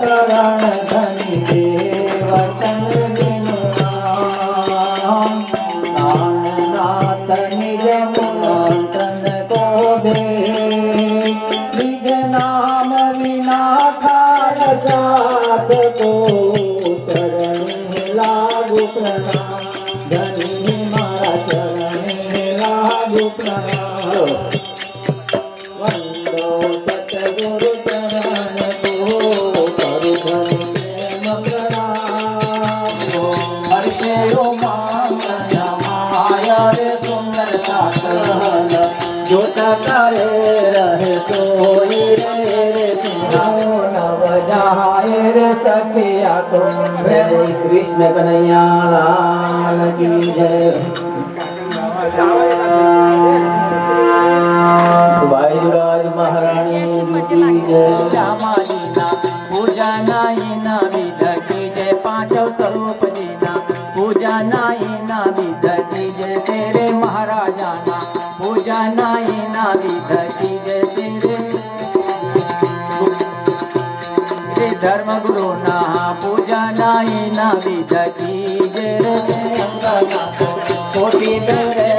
करण धनी देवतन बिनु नाम नाथ निज मुरातन को दे निज नाम विना खार जात को चरण लागू प्रणाम धनी मारा चरण लागू प्रणाम वंदो सतगुरु चरण को करु प्रेम प्रणाम हर्षे माया रे सुंदर काकल जोत करे रहे सोई रे नव जाए रे सखिया को कृष्ण कन्हैया लाल की जय वायुराज महारानी की जय रामाजीना पूजा नाई ना विध की जय पांचों स्वरूप जीना पूजा नाई ना विध की जय तेरे महाराजाना पूजा नाई ना विध की जय तेरे धर्म गुरु ना पूजा नाई ना विध की जय कोटि दरे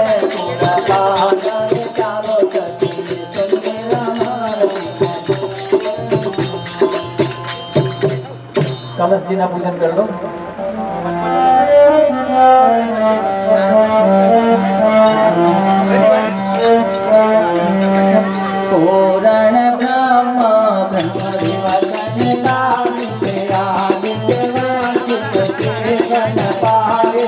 कलश जी ना पूजन कर लो पूरण ब्रह्म ब्रह्म विवचन कामिते आदित्य वाचित केवल पारे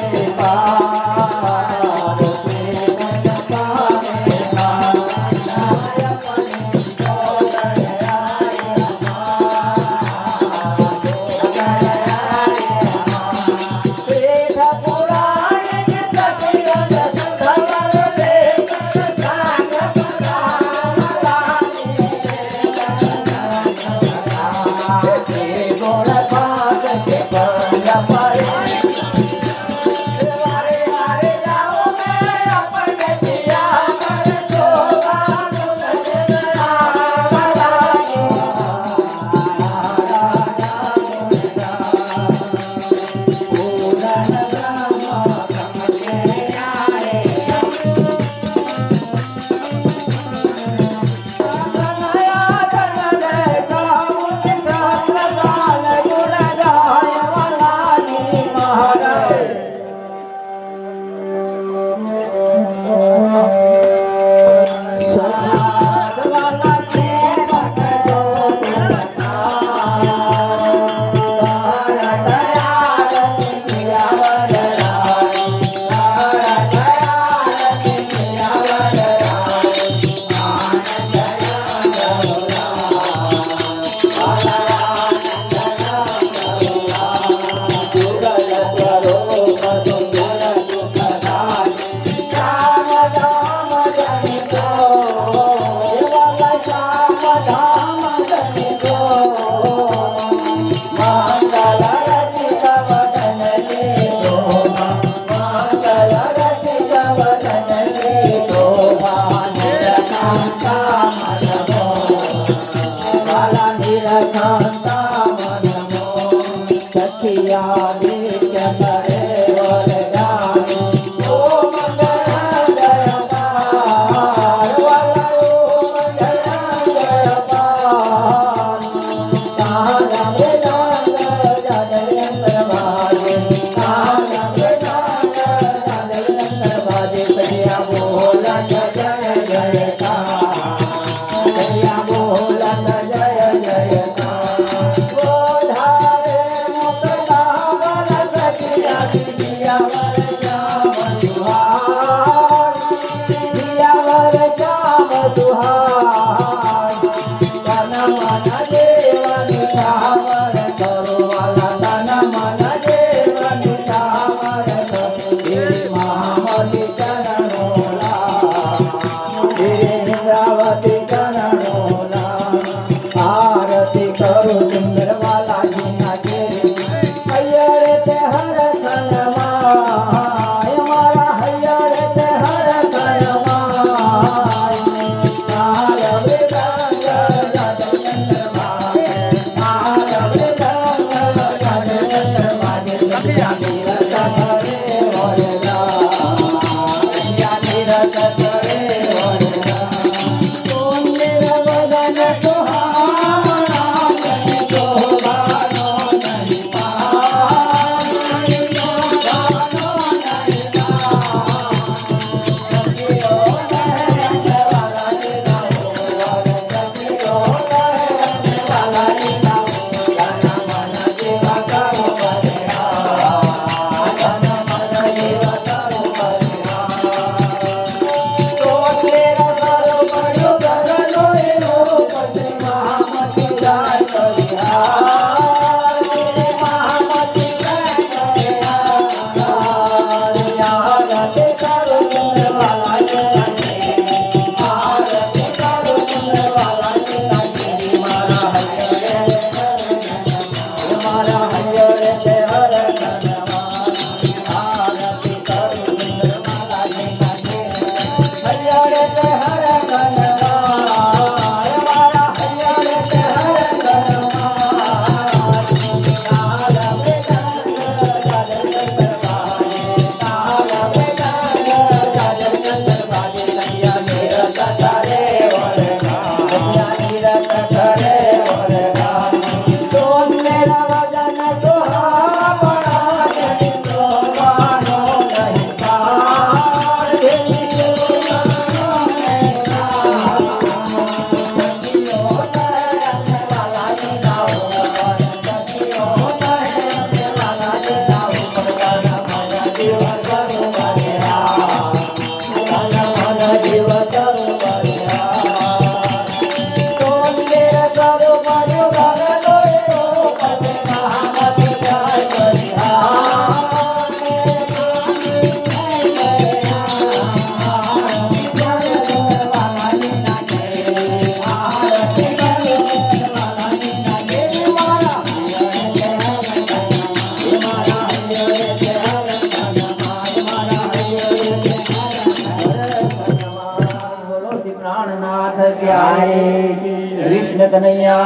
कृष्ण कन्हैया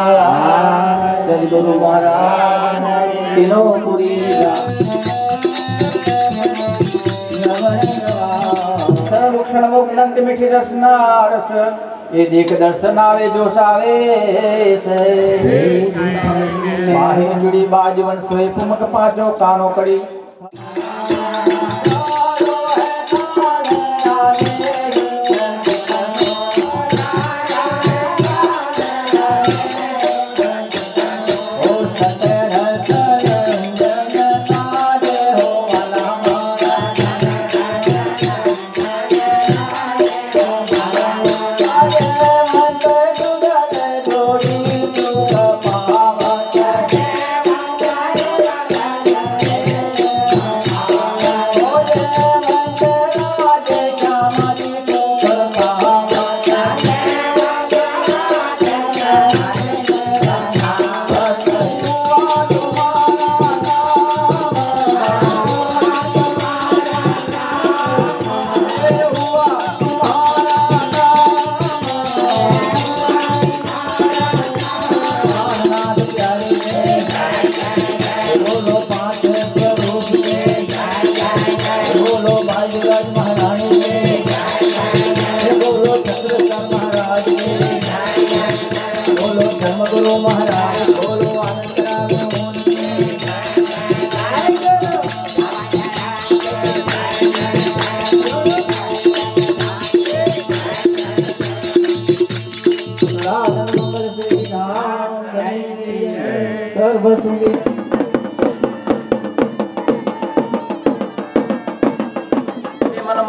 सदगुरु महाराज तीनों पुरी क्षण मुक्त मीठी रसना रस ये देख दर्शन आवे जोश आवे बाहे जुड़ी बाजवन सोए पुमक पांचो कानो कड़ी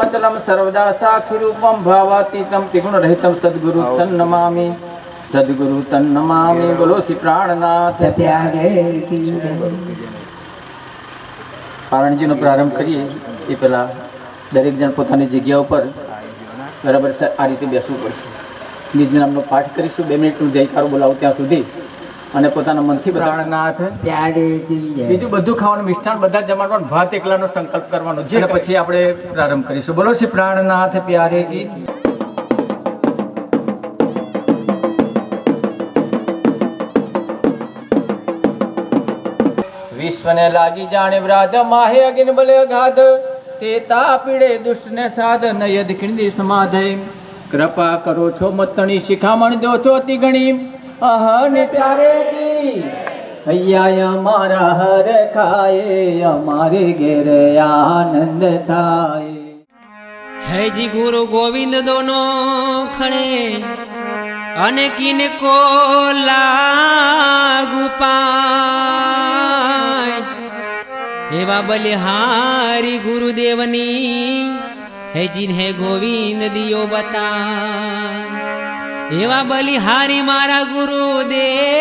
मचलम सर्वदा साक्षी रूपम भावातीतम त्रिगुण रहितम सद्गुरु तन नमामि सद्गुरु तन नमामि बोलो श्री प्राणनाथ પારણજીનો પ્રારંભ કરીએ એ પહેલાં દરેક જણ પોતાની જગ્યા ઉપર બરાબર આ રીતે બેસવું પડશે. નિજ નામનો પાઠ કરીશું. 2 મિનિટનું જયકારો બોલાવું ત્યાં સુધી અને પોતાના મનથી પ્રાણનાથ બીજું બધું ખાવાનું મિષ્ટાન બધા જમાડવાનું ભાત એકલાનો સંકલ્પ કરવાનો છે અને પછી આપણે પ્રારંભ કરીશું. બોલો શ્રી પ્રાણનાથ પ્યારે કી. વિશ્વને લાગી જાણે વ્રાજ માહે અગિન બલે અગાધ તે તાપીડે દુષ્ટને સાધ નયદ ખીંડી સમાધે કૃપા કરો છો મતણી શિખામણ દો છો અતિ ગણી અહને પ્યારે કી અહીંયા અમારા હર ખાય અમારે ઘેર આનંદ થાય. है जी गुरु गोविंद दोनों खड़े अने किन को लागू पाय एवा बलिहारी गुरुदेवनी है जिन्हें गोविंद दियो बताय एवा बलिहारी मारा गुरुदेवनी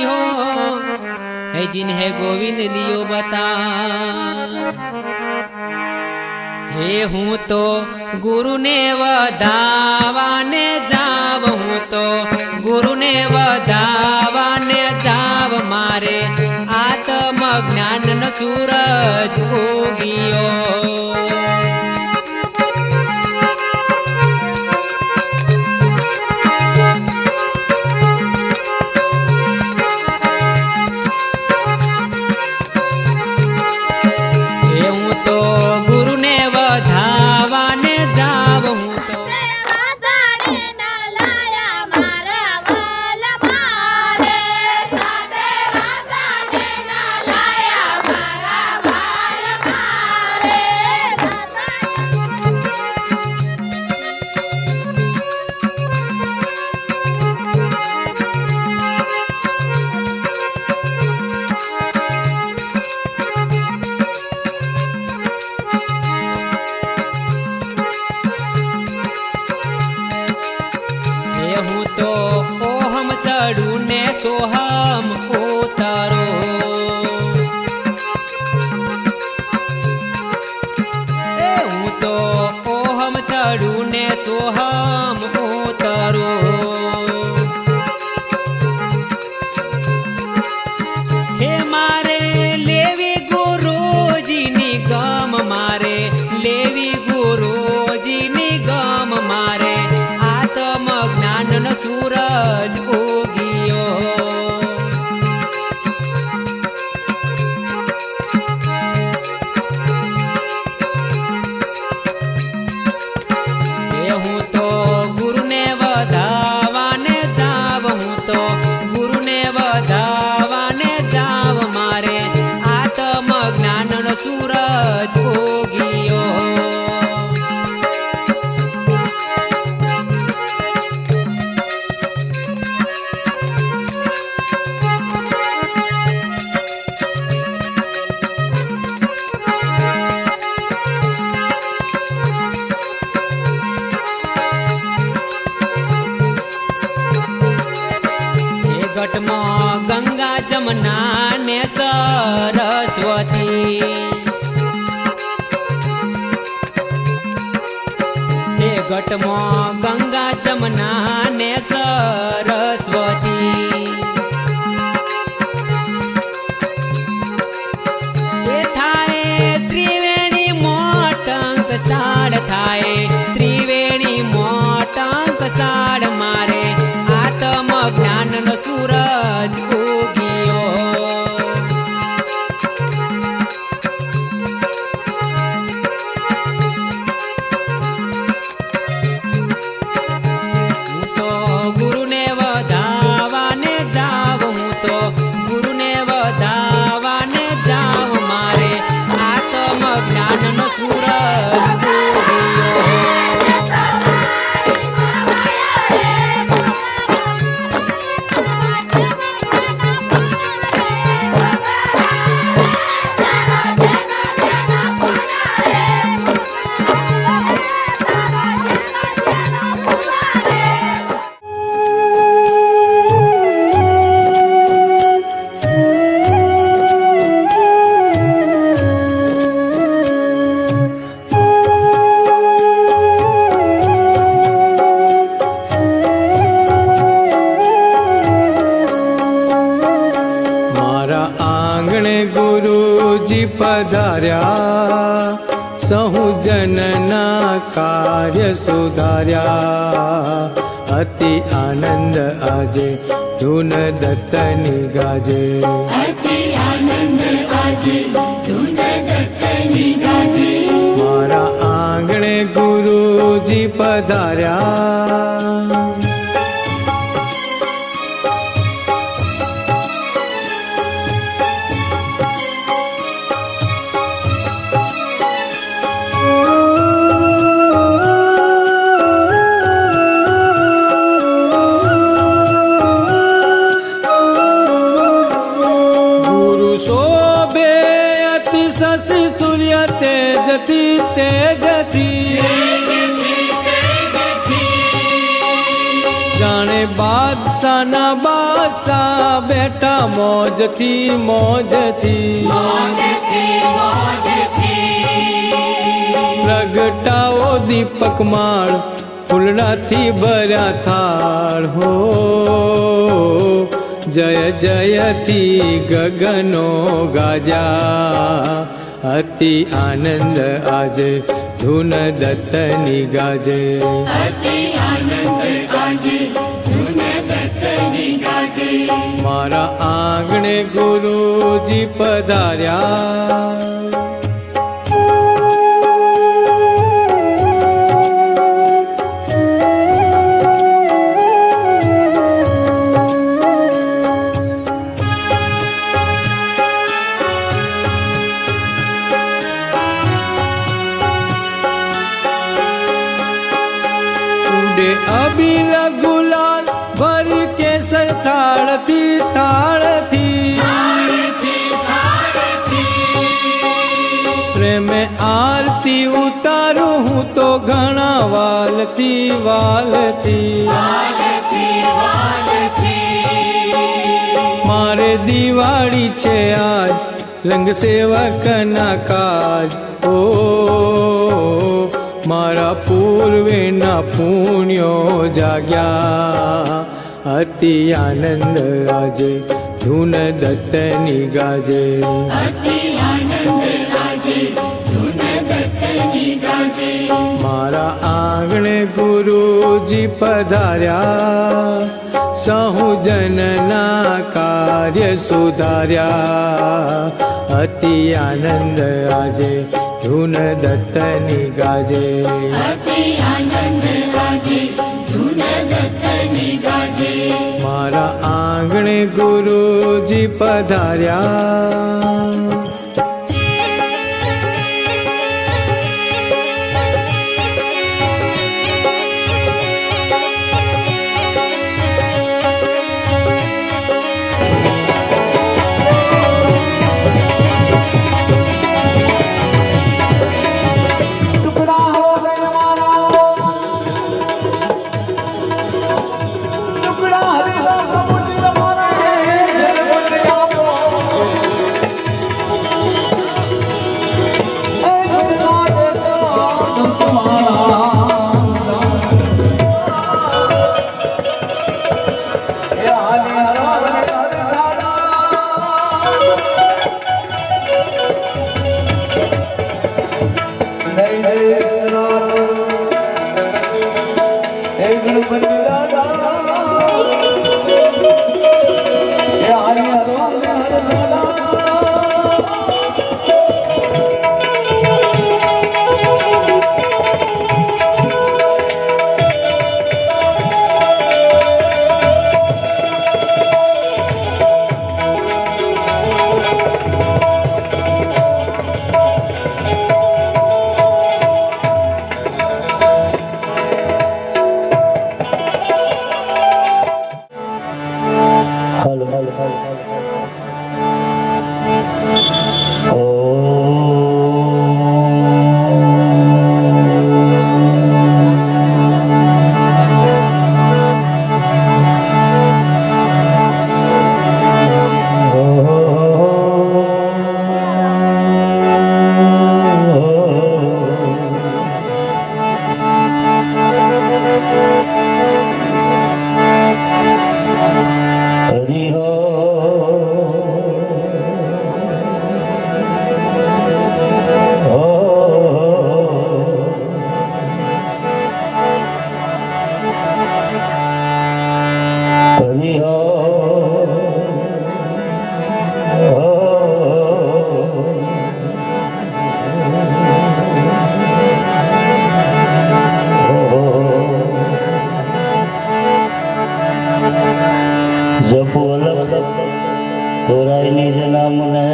हो है जिन्हें गोविंद दियो बताय हे हूँ तो गुरु ने वधावाने जाव हूँ तो गुरु ने वधावाने जाव मारे आत्म ज्ञान न सूरज उगियो જમના ને સરસ્વતી હે ઘટમાં ગંગા જમના ને સરસ્વતી એ થાય ત્રિવેણી મોટંક સાડ થાય ત્રિવેણી મોટંક સાડ મારે આત્મ જ્ઞાનનો સૂરજ ઉગ્યો હું તો ગુરુને વધાવાને જાવ હું તો ગુરુને વધાવાને જાવ મારે આત્મ જ્ઞાનનો સૂરજ ઉગ્યો મારા આંગણે ગુરુજી પધાર્યા સહુ જનના કાર્ય સુધાર્યા અતિ આનંદ આજે ધૂન દત્તની ગાજે મારા આંગણે ગુરુજી પધાર્યા ગુરુ શોભે અતિ શશિ સૂર્ય તેજથી તેજથી જાણે બાદશાહના બાદશાહ બેટા મોજથી મોજથી પ્રગટાવો દીપક માળ ફૂલડાથી ભર્યા થાળ હો જય જયથી ગગનો ગાજા અતિ આનંદ આજે ધૂન દત્તની ગાજે મારા આંગણે ગુરુજી પધાર્યા ઉડે અબીલ ગુલાલ ભરી કેસર થાળથી થાળથી પ્રેમે આરતી ઉતારું હું તો ઘણા વાલથી વાલથી મારે દિવાળી છે આજ રંગ સેવકના કાજ ઓ મારા પૂર્વેના પુણ્યો જાગ્યા અતિ આનંદ આજે ધૂન દત્તની ગાજે મારા આંગણે ગુરુજી પધાર્યા સહુ જનના કાર્ય સુધાર્યા અતિ આનંદ આજે ધૂન દત્તની ગાજે મારા આંગણે ગુરુજી પધાર્યા ટુકડા હરિ રામ પ્રભુ જી તમારા ધરાય નિજ નામને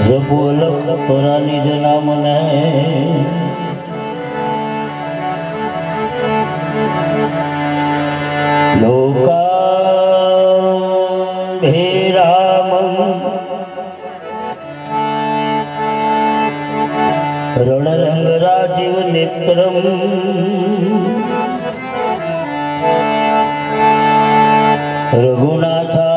જપો લખ તોરા નિજ નામને લોકાભિરામં રણરંગરાજીવ નેત્રમ રઘુનાથા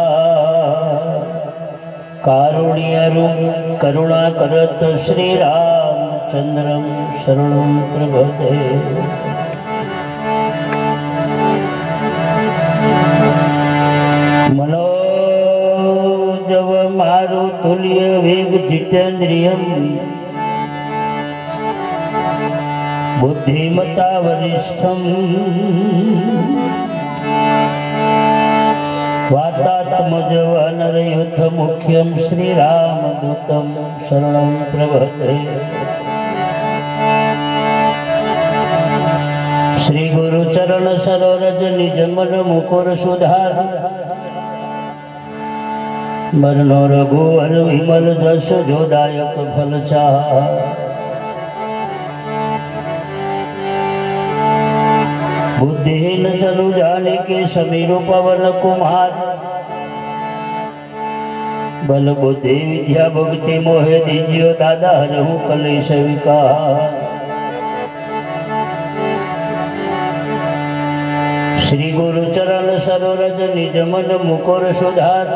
કારુણ્યરૂપ કરુણાકરત શ્રીરામચંદ્રમ શરણં પ્રપદે મનોજવ મારુતુલ્ય વેગ જીતેન્દ્રિયમ બુદ્ધિમતા વરિષ્ઠમ વાતાત્મજ વનરયુથ મુખ્યમ શ્રીરામદૂતમ શરણં પ્રપદે શ્રી ગુરુ ચરણ સરોરજ નિજ મન મુકુર સુધાર મરનો રઘુવર વિમલ જશ જોદાયક ફલ ચાર बुद्धिहीन तनु जाने के समीरो पवन कुमार बल बुद्धि विद्या भक्ति मोहे दीजियो दादा हरहु कलेश विकार श्री गुरु चरण सरोरज निज मन मुकुर सुधार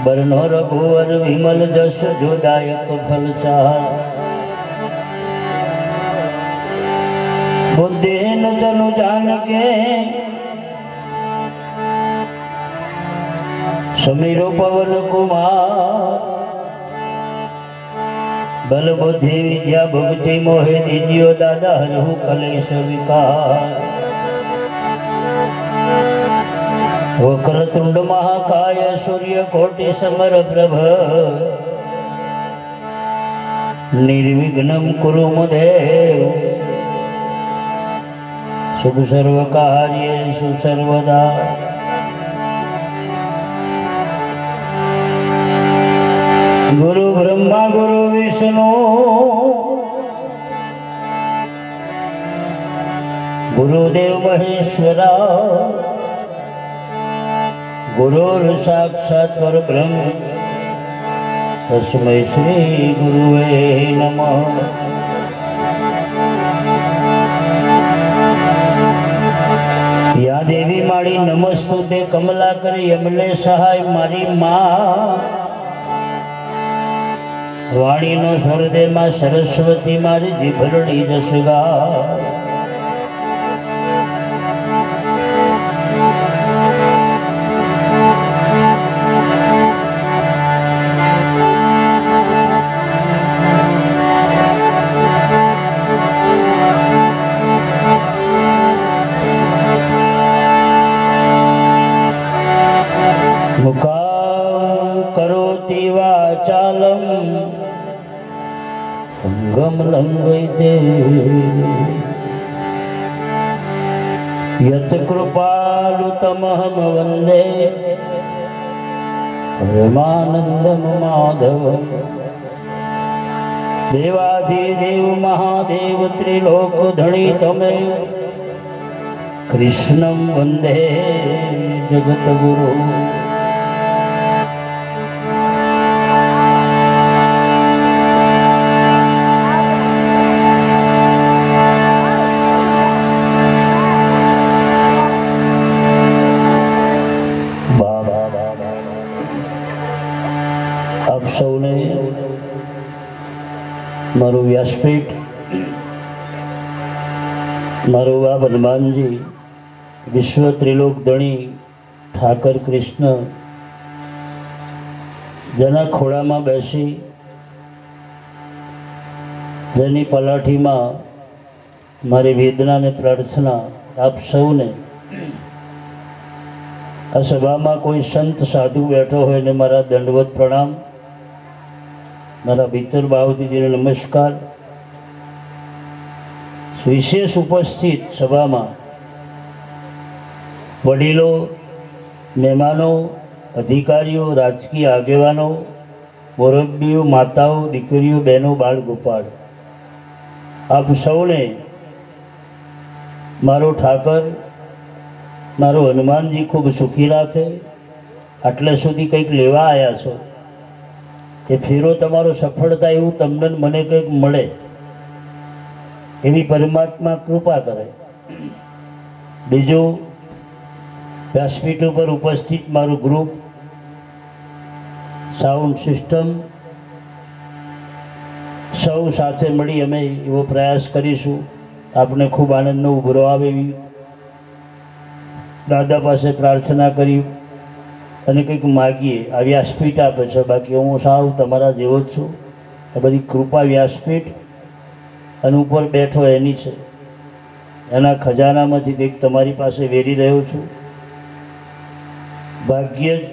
बरनो रघुवर विमल जस जोदायक फल चार बुद्धिहीन तनु जान के समीरो पवन कुमार बल बुद्धि विद्या भक्ति मोहे दीजियो दादा हरहु कलेश विकार वक्रतुंड महाकाय सूर्य कोटि समर प्रभ निर्विघ्नं कुरु मदेव शुभ सर्व कार्येषु सर्वदा गुरु ब्रह्मा गुरु विष्णु गुरुदेव महेश्वरा गुरुर् साक्षात् परब्रह्म तस्मै श्री गुरुवे नमः या देवी माड़ी नमस्तुते कमला कर यमले सहाय मारी मां वाणी नो स्वर्दे मां सरस्वती मारी जीभरड़ी जसगा मुखां करोति वाचालं अंगं लंघयते यत् कृपालुतमहं वन्दे परमानन्दं माधवम् देवाधिदेव महादेव त्रिलोकधणी तमेव कृष्णं वन्दे जगद्गुरु આપ સૌને મારું વ્યાસપીઠ મારો બાપ હનુમાનજી વિશ્વ ત્રિલોક ધણી ઠાકર કૃષ્ણ જેના ખોળામાં બેસી જેની પલાઠીમાં મારી વેદના અને પ્રાર્થના આપ સૌને આ સભામાં કોઈ સંત સાધુ બેઠો હોય ને મારા દંડવત પ્રણામ મારા ભીતર બાવતીજીને નમસ્કાર. વિશેષ ઉપસ્થિત સભામાં વડીલો, મહેમાનો, અધિકારીઓ, રાજકીય આગેવાનો, મુરબ્બીઓ, માતાઓ, દીકરીઓ, બહેનો, બાળ ગોપાળ, આપ સૌને મારો ઠાકર, મારો હનુમાનજી ખૂબ સુખી રાખે. આટલે સુધી કંઈક લેવા આવ્યા છો એ ફેરો તમારો સફળ થાય એવું તમને ને મને કંઈક મળે એવી પરમાત્મા કૃપા કરે. બીજું, વ્યાસપીઠ ઉપર ઉપસ્થિત મારું ગ્રુપ, સાઉન્ડ સિસ્ટમ, સૌ સાથે મળી અમે એવો પ્રયાસ કરીશું આપને ખૂબ આનંદનો ઉભરો આવે એવી દાદા પાસે પ્રાર્થના કરી અને કંઈક માગીએ. આ વ્યાસપીઠ આપે છે, બાકી હું સાવ તમારા જેવો જ છું. આ બધી કૃપા વ્યાસપીઠ અને ઉપર બેઠો એની છે. એના ખજાનામાંથી કંઈક તમારી પાસે વેરી રહ્યો છું. ભાગ્ય જ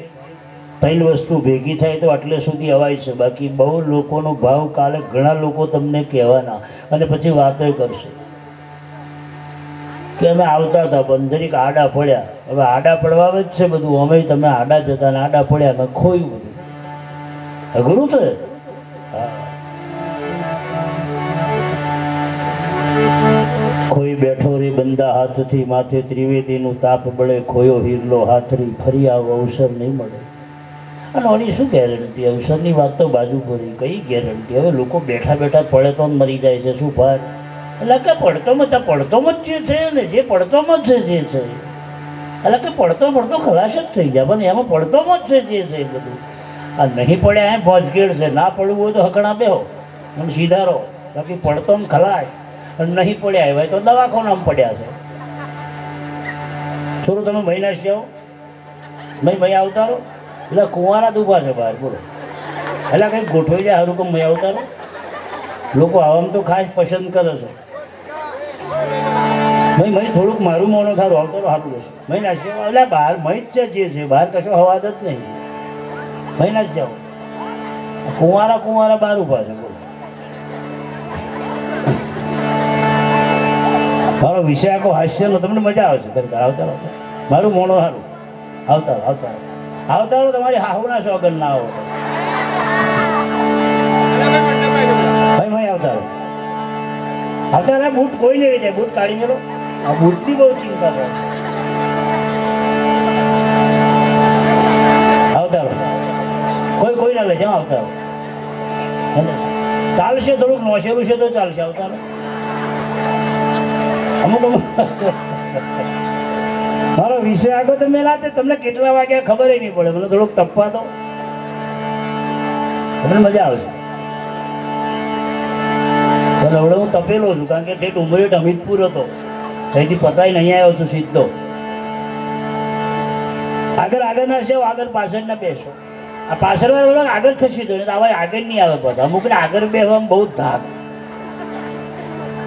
ત્રણ વસ્તુ ભેગી થાય તો આટલે સુધી અવાય છે. બાકી બહુ લોકોનો ભાવ કાલે ઘણા લોકો તમને કહેવાના અને પછી વાતો કરશે કે અમે આવતા હતા પણ જરીક આડા પડ્યા. હવે આડા પડવા જ છે બધું. અમે તમે આડા જતા ને આડા પડ્યા, અમે ખોયું બધું. અઘરું છે. ખોઈ બેઠો રે બંદા હાથથી, માથે ત્રિવેદીનું તાપ બળે, ખોયો હીરલો હાથરી, ફરી આવો અવસર નહીં મળે. અને આની શું ગેરંટી? અવસરની વાત તો બાજુ પડી, કઈ ગેરંટી? હવે લોકો બેઠા બેઠા પડે તો મરી જાય છે, શું ભાર? એટલે કે પડતોમાં જ જે છે ને, જે પડતોમાં જ જે છે, એટલે કે પડતો ખલાસ જ થઈ જાય. પણ એમાં પડતોમાં જ જે છે બધું. આ નહીં પડ્યા એમ ભોજગેડ છે. ના પડવું હોય તો હકણા બેહો અને સીધા રહો. બાકી પડતોમાં ખલાસ અને નહીં પડ્યા એવા તો દવાખાનામાં પડ્યા છે. થોડું તમે મહિના જાઓ, ભાઈ આવતા રહો. એટલે કુંવારા દુભા છે બહાર, બોલો. એટલે કંઈક ગોઠવાઈ જાય સારું, કે આવતા રહો. લોકો આવવામાં તો ખાસ પસંદ કરે છે. ભાઈ થોડુંક મારું મોનો થારું આવતો સારું રહેશે. મહિના જાઓ એટલે બહાર મહી જ છે જે છે, બહાર કશો હવાદ જ નહીં. મહિના જ જાઓ. કુંવારા બહાર ઊભા છે, બોલો. મારો વિષય આખો હાસ્યનો, તમને મજા આવશે. આવતા રહો, મારું મોનો સારું. આવતા રહો. તમારી હાહુના સોગન ના આવો. ભાઈ આવતા રહો. બૂટ કોઈ નહીં જાય. બૂટ કાઢી મેળો. આ બૂટની બહુ ચિંતા છે. આવતા રહો. કોઈ ના લે જાઓ. આવતા રહો. ચાલશે, થોડુંક નોશેલું છે તો ચાલશે. આવતા રહો. અમુક મારો વિષય આગળ તમે લાતે, તમને કેટલા વાગ્યા ખબર નહીં પડે. મને થોડુંક તપવા દો, તમને મજા આવશે. હવે હું તપેલો છું, કારણ કે ઠેઠ ઉમરેઠ અમિતપુર હતો, અહીંથી પતાઈ નહીં આવ્યો છું સીધો. આગળ ના છે, આગળ પાછળ ના બેસો. આ પાછળ વાળા આગળ ખસી દો, આવા આગળ નહીં આવે પાછા. અમુકને આગળ બેસવામાં બહુ ધાક.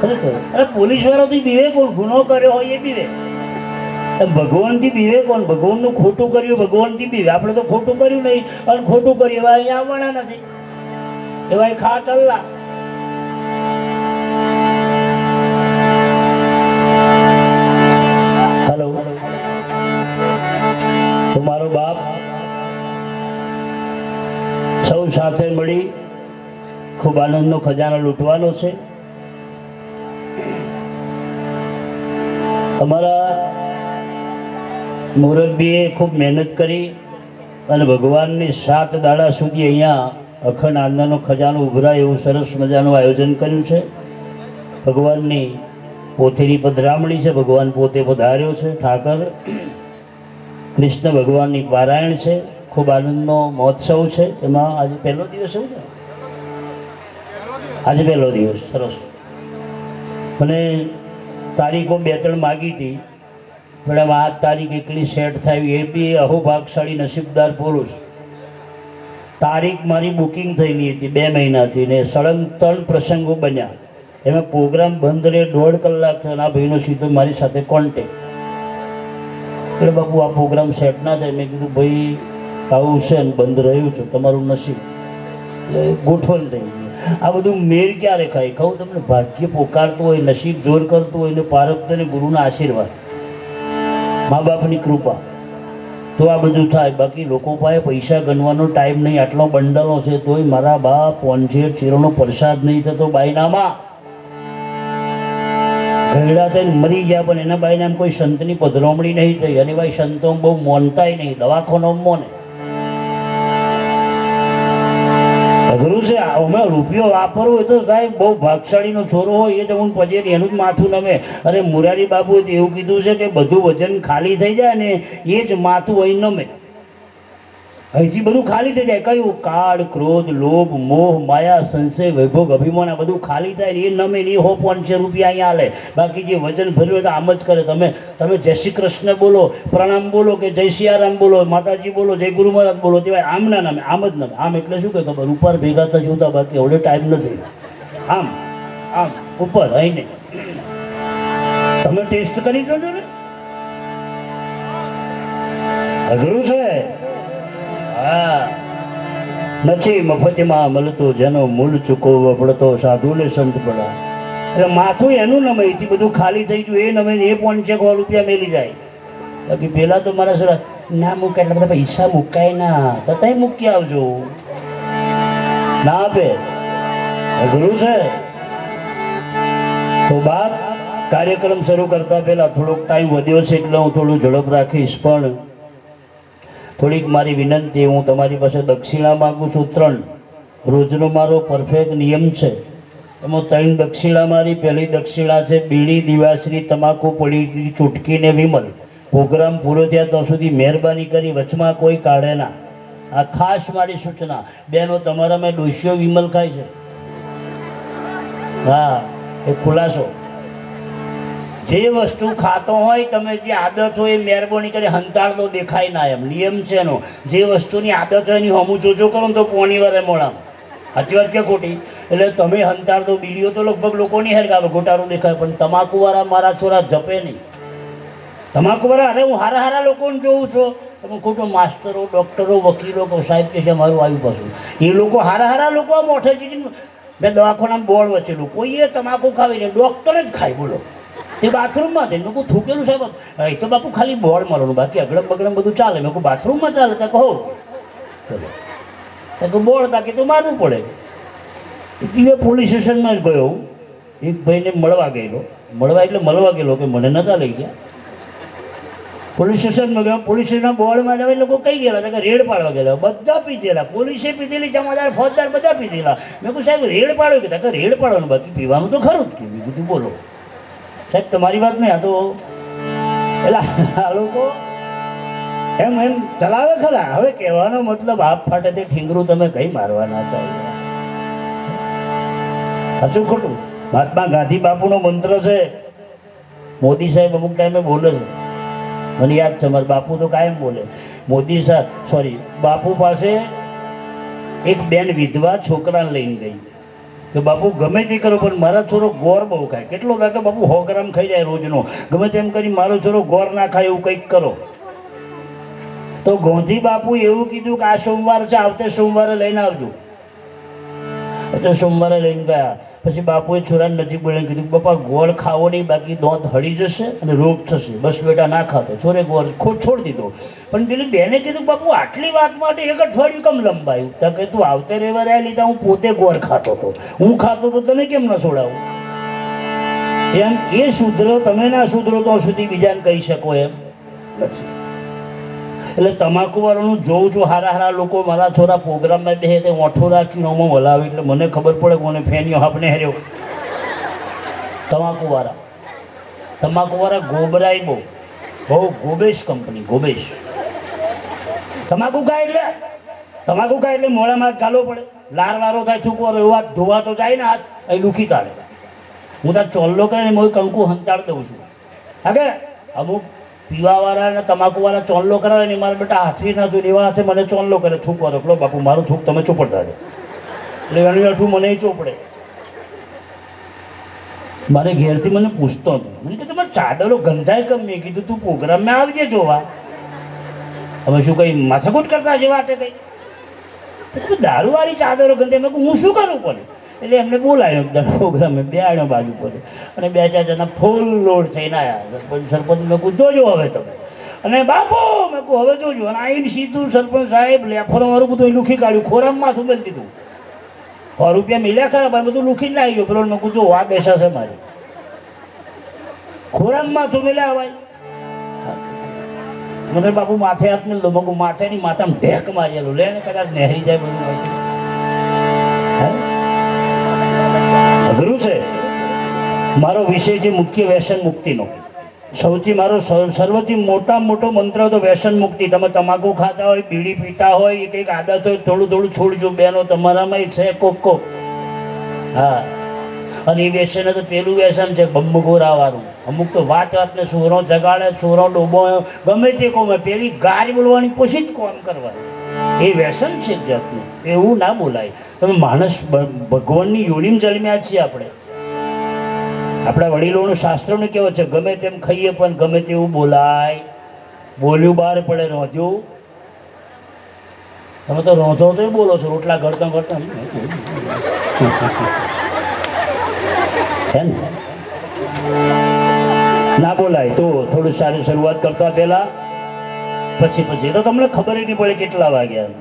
ખરેખર. અરે પોલીસ વાળાથી બીવે કોણ? ગુનો કર્યો હોય એ બીવે. ભગવાનથી બીવે કોણ? ભગવાનનું ખોટું કર્યું ભગવાનથી બીવે. આપણે તો ખોટું કર્યું નહીં અને ખોટું કર્યું એવા અહીંયા આવવાના નથી. એવા ખાટ અલ્લા. હેલો, તો મારો બાપ સૌ સાથે મળી ખૂબ આનંદનો ખજાનો લૂંટવાનો છે. અમારા મુરબ્બીએ ખૂબ મહેનત કરી અને ભગવાનની 7 દાડા સુધી અહીંયા અખંડ આનંદનો ખજાનો ઉભરાય એવું સરસ મજાનું આયોજન કર્યું છે. ભગવાનની પોતેની પધરામણી છે. ભગવાન પોતે પધાર્યો છે. ઠાકર કૃષ્ણ ભગવાનની પારાયણ છે. ખૂબ આનંદનો મહોત્સવ છે. એમાં આજે પહેલો દિવસ એવું છે. આજે પહેલો દિવસ સરસ. અને તારીખો 2-3 માગી હતી, પણ એમાં આ તારીખ એકલી સેટ થાય. એ બી અહોભાગશાળી નસીબદાર પુરુષ. તારીખ મારી બુકિંગ થયેલી હતી 2 મહિનાથી, ને સળંગ 3 પ્રસંગો બન્યા. એમાં પ્રોગ્રામ બંધ રહે 1.5 કલાક થયો. આ ભાઈનો સીધો મારી સાથે કોન્ટેક્ટ. એટલે બાપુ આ પ્રોગ્રામ સેટ ના થાય. મેં કીધું ભાઈ આવું છે ને બંધ રહ્યું છે, તમારું નસીબ. એટલે ગોઠવણ થઈ ગઈ. આ બધું મેર ક્યારે ખાય? કહું તમને, ભાગ્ય પોકારતું હોય, નસીબ જોર કરતું હોય ને પ્રારબ્ધ અને ગુરુના આશીર્વાદ, મા બાપની કૃપા, તો આ બધું થાય. બાકી લોકો પાસે પૈસા ગણવાનો ટાઈમ નહીં. આટલો બંડલો છે તોય મારા બાપ પોંજે ચીરોનો પ્રસાદ નહીં થતો બાયનામાં. ઘરડા થઈને મરી ગયા પણ એના બાઈને આમ કોઈ સંતની પધરામણી નહીં થઈ. અને ભાઈ સંતો બહુ મોનતાય નહીં, દવાખાનો મોને અઘરું છે. અમે રૂપિયો વાપરવો હોય તો સાહેબ બહુ ભાગશાળીનો છોરો હોય એ તો હું પછી એનું જ માથું નમે. અરે મુરારી બાબુ એવું કીધું છે કે બધું વજન ખાલી થઈ જાય ને એ જ માથું અહીં નમે. અહીંથી બધું ખાલી થઈ જાય. કયું? કાળ, ક્રોધ, લોભ, મોહ, માયા, સંશય, વૈભોગ, અભિમાન આ બધું ખાલી થાય ને એ નમે ને એ 500 રૂપિયા અહીંયા હાલે. બાકી જે વજન ભર્યું હોય તો આમ જ કરે. તમે જય શ્રી કૃષ્ણ બોલો, પ્રણામ બોલો કે જય સિયારામ બોલો, માતાજી બોલો, જય ગુરુ મહારાજ બોલો, તેવાય આમ ના નામે, આમ જ નામે. આમ એટલે શું કે ખબર? ઉપર ભેગા થશું તો બાકી એવડે ટાઈમ નથી. આમ આમ ઉપર અહીં નહીં. તમે ટેસ્ટ કરી જોજો ને, અઘરું છે. હા, નથી મફતમાં મળતો જેનો મૂળ ચૂકવવો પડતો સાધુને સંત પડા. એટલે માથું એનું નમે, એથી બધું ખાલી થઈ ગયું એ નમે એ 500 રૂપિયા મેલી જાય. બાકી પેલા તો મારા સર ના મૂકે એટલે બધા પૈસા મુકાય ના, તો તઈ મૂકી આવજો ના આપે. અઘરું છે. તો બાપ, કાર્યક્રમ શરૂ કરતા પહેલા થોડોક ટાઈમ વધ્યો છે એટલે હું થોડું ઝડપ રાખીશ. પણ થોડીક મારી વિનંતી, હું તમારી પાસે દક્ષિણા માગું છું. 3 રોજનો મારો પરફેક્ટ નિયમ છે. એમાં 3 દક્ષિણા મારી. પહેલી દક્ષિણા છે બીડી, દિવાશ્રી, તમાકુ, પડી, ચૂટકી ને વિમલ. પ્રોગ્રામ પૂરો થયા ત્યાં સુધી મહેરબાની કરી વચમાં કોઈ કાઢે ના. આ ખાસ મારી સૂચના. બેનો, તમારા મેં ડોશીઓ વિમલ ખાય છે? હા, એ ખુલાસો. જે વસ્તુ ખાતો હોય, તમે જે આદત હોય એ મહેરબાની કરી હંતાળ તો દેખાય ના. એમ નિયમ છે એનો. જે વસ્તુની આદત હોય એની હમું જોજો કરો ને તો પોણી વારે મોડામાં. સાચી વાત કે ખોટી? એટલે તમે હંતાળ તો બીડીઓ તો લગભગ લોકોની હેરગાવે ગોટાળું દેખાય, પણ તમાકુવાળા મારા છોરા જપે નહીં. તમાકુવાળા, અરે હું હારા હારા લોકોને જોઉં છું. તમે ખોટો માસ્ટરો, ડૉક્ટરો, વકીલો સાહેબ કે છે મારું આવ્યું પાછું. એ લોકો હારા હારા લોકો આ મોઠે ચીજ. મેં દવાખાનામાં બોર્ડ વચેલું, કોઈએ તમાકુ ખાવીને ડૉક્ટર જ ખાય. બોલો, તે બાથરૂમમાં થઈને લોકો થૂકેલું સાહેબ. એ તો બાપુ ખાલી બોર્ડ મારવાનું, બાકી અગડમ બગડમ બધું ચાલે. મેં કહું બાથરૂમમાં ચાલે? ત્યાં કહો તો બોર્ડ તાકી તો મારવું પડે. એ પોલીસ સ્ટેશનમાં જ ગયો. એક ભાઈને મળવા ગયેલો. મળવા ગયેલો કે મને નતા લઈ ગયા. પોલીસ સ્ટેશનમાં ગયો. પોલીસ સ્ટેશનના બોર્ડમાં જવા લોકો કઈ ગયેલા કે રેડ પાડવા ગયેલા. બધા પીધેલા, પોલીસે પીધેલી, જમાદાર ફોજદાર બધા પીધેલા. મેં કહું સાહેબ રેડ પાડ્યો કે કે રેડ પાડવાનું, બાકી પીવાનું તો ખરું જ. કે બધું બોલો સાહેબ, તમારી વાત નહીં. આ તો પેલા આ લોકો એમ ચલાવે ખરા. હવે કહેવાનો મતલબ આપ ફાટે તે ઠીંગરું તમે કઈ મારવાના હતા. સાચું ખોટું? મહાત્મા ગાંધી બાપુનો મંત્ર છે. મોદી સાહેબ અમુક ટાઈમે બોલે છે, મને યાદ છે. મારા બાપુ તો કાયમ બોલે. મોદી સાહેબ બાપુ પાસે એક બેન વિધવા છોકરાને લઈને ગઈ કે બાપુ ગમે તે કરો પણ મારા છોરો ગોર બહુ ખાય. કેટલો ખાય કે બાપુ 100 ગ્રામ ખાઈ જાય રોજનો. ગમે તેમ કરી મારો છોરો ગોર ના ખાય એવું કંઈક કરો. તો ગોંધી બાપુ એવું કીધું કે આ સોમવાર છે, આવતે સોમવારે લઈને આવજો. તો સોમવારે લઈને ગયા. પછી બાપુએ છોરાને નજીક બોલાવીને કીધું બાપા ગોળ ખાવો નહીં, બાકી દોંત હળી જશે અને રોગ થશે. બસ બેટા ના ખાતો. છોરે ગોળ છોડી દીધો. પણ પેલી બેને કીધું બાપુ આટલી વાત માટે 1 અઠવાડિયું કેમ લંબાયું? તો કે તું આવતે રહેવા રહ્યા લીધા હું પોતે ગોળ ખાતો હતો, હું ખાતો તો તને કેમ ના છોડાવું? એમ એ સુધરો, તમે ના સુધરો તો સુધી બીજાને કહી શકો એમ નથી. એટલે તમાકુ વાળાનું જોઉં છું. હારા લોકો મારા છોરા પ્રોગ્રામમાં બેસે તે ઓઠો રાખીને ઓમાં હલાવે એટલે મને ખબર પડે કોને ફેન્યો હાપને હેર્યો. તમાકુવાળા ગોબરાય બહુ ગોબેશ કંપની. ગોબેશ તમાકુ ખાય એટલે મોડામાં હાથ ગાલવો પડે. લાર વારો થાય, થૂકવારો એવો હાથ ધોવા તો જાય ને હાથ અહીં દુખી કાઢે. હું ત્યાં ચોલ્લો કરીને હું કંકુ હંતાડ દઉં છું. હા કે અમુક પીવાવાળા અને તમાકુવાળા ચોલ્લો કરાવે ને મારા બેટા હાથી ના થયું એવા હાથે મને ચોલ્લો કરે. થૂકવાનો પેલો બાપુ મારું થૂક તમે ચોપડતા દે એટલે એનું અઠું મને ચોપડે. મારે ઘેરથી મને પૂછતો હતો, મને કે તમારે ચાદરો ગંધાય કેમ? મેં કીધું તું પ્રોગ્રામમાં આવજે જોવા. હવે શું કઈ માથાકૂટ કરતા છે વાટે કઈ? દારૂવાળી ચાદરો ગંદે. મેં કહું હું શું કરું પડે? એટલે એમને બોલાયો એકદમ પ્રોગ્રામે, બે આણ્યો બાજુ પર, અને 2-4 જણા ફૂલ લોડ થઈને આવ્યા. સરપંચ મેં કહું જોજો હવે તમે. અને બાપુ મેં કહું હવે જોજો. અને આવીને સીધું સરપંચ સાહેબ લેફરો મારું બધું લુખી કાઢ્યું, ખોરામાં શું મેળ દીધું. 100 રૂપિયા મિલ્યા ખરા ભાઈ, બધું લુખી જ લાવી ગયો. પેલો મેં કહું જો આ દેશા છે મારી, ખોરામાં શું મિલ્યા ભાઈ. મને બાપુ માથે હાથ મેળ દો. મેં કહું માથે ની માથામાં ઢેક મારેલું, લે ને કદાચ નહેરી જાય બધું. અઘરું છે. મારો વિષય છે મુખ્ય વ્યસન મુક્તિનો. સૌથી મારો સર્વથી મોટામાં મોટો મંત્ર તો વ્યસન મુક્તિ. તમે તમાકુ ખાતા હોય, બીડી પીતા હોય, કંઈક આદત હોય, થોડું થોડું છોડજો બેનો, તમારામાં છે કોક. હા, અને એ વ્યસન તો પેલું વ્યસન છે બમ્બગોરા વાળું. અમુક તો વાત વાતને સોરો જગાડે, સોરો ડોબો, ગમે તે કોમે પેલી ગારી બોલવાની પછી જ કોમ કરવાની. એ વ્યસન છે જાતનું, એવું ના બોલાય. તમે માણસ ભગવાનની યોનિમાં જન્મ્યા છીએ આપણે. આપણા વડીલોનું શાસ્ત્રોનું કહેવત છે ગમે તેમ ખાઈએ પણ ગમે તેવું બોલાય. બોલ્યું બહાર પડે રોધ્યું. તમે તો રોધો તો બોલો છો, રોટલા ઘડતા ઘડતા ના બોલાય. તો થોડું સારી શરૂઆત કરતા પહેલા પછી તો તમને ખબર નહીં પડે કેટલા વાગ્યા.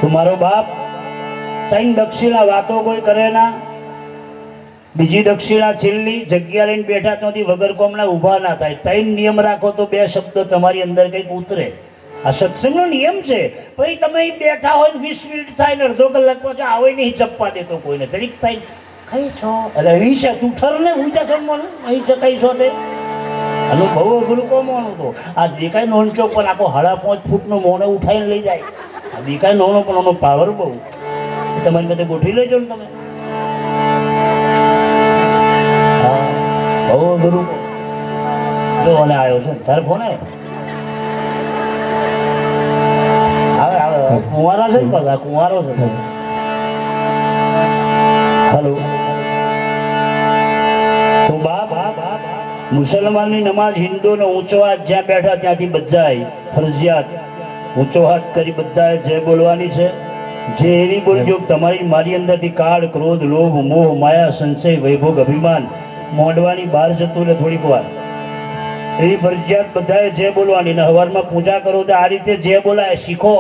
તો મારો બાપ 3 દક્ષિણા વાતો કોઈ કરે ના, બીજી દક્ષિણા છેલ્લી જગ્યા લઈને બેઠા ત્યાંથી વગર કોમના ઊભા ના થાય. 3 નિયમ રાખો તો 2 શબ્દ તમારી અંદર કંઈક ઉતરે. આ સત્સંગનો નિયમ છે. પછી તમે બેઠા હોય ને 20 મિનિટ થાય ને અડધો કલાક પછી આવે નહીં ચપ્પા દેતો કોઈને. તરીક થાય કઈ છો એટલે અહીં છે તું ઠર ને હું ત્યાં જમવાનું અહીં છે કઈ છો તે. આનું બહુ અઘરું કોમવાનું તો. આ દેખાય નોનચો પણ આખો 5.5 ફૂટનો મોને ઉઠાઈને લઈ જાય. આ દેખાય નોનો પણ આનો પાવર બહુ. તમારી બધે ગોઠવી લેજો ને તમે. બહુ અઘરું. જો અને આવ્યો છે તારે ફોન આવે કુંવારા છે ને પાછા કુંવારો છે. હલો. તો બાપ મુસલમાનની નમાઝ હિન્દુનો ઊંચો હાથ જ્યાં બેઠા ત્યાંથી બધાય ફરજિયાત ઊંચો હાથ કરી બધાએ જય બોલવાની છે. જે એવી બોલજો તમારી મારી અંદરથી કાળ, ક્રોધ, લોભ, મોહ, માયા, સંશય, વૈભોગ, અભિમાન મોડવાની બહાર જતું રહે થોડીક વાર. એવી ફરજિયાત બધાએ જય બોલવાની. ને હવારમાં પૂજા કરો તો આ રીતે જય બોલાય શીખો.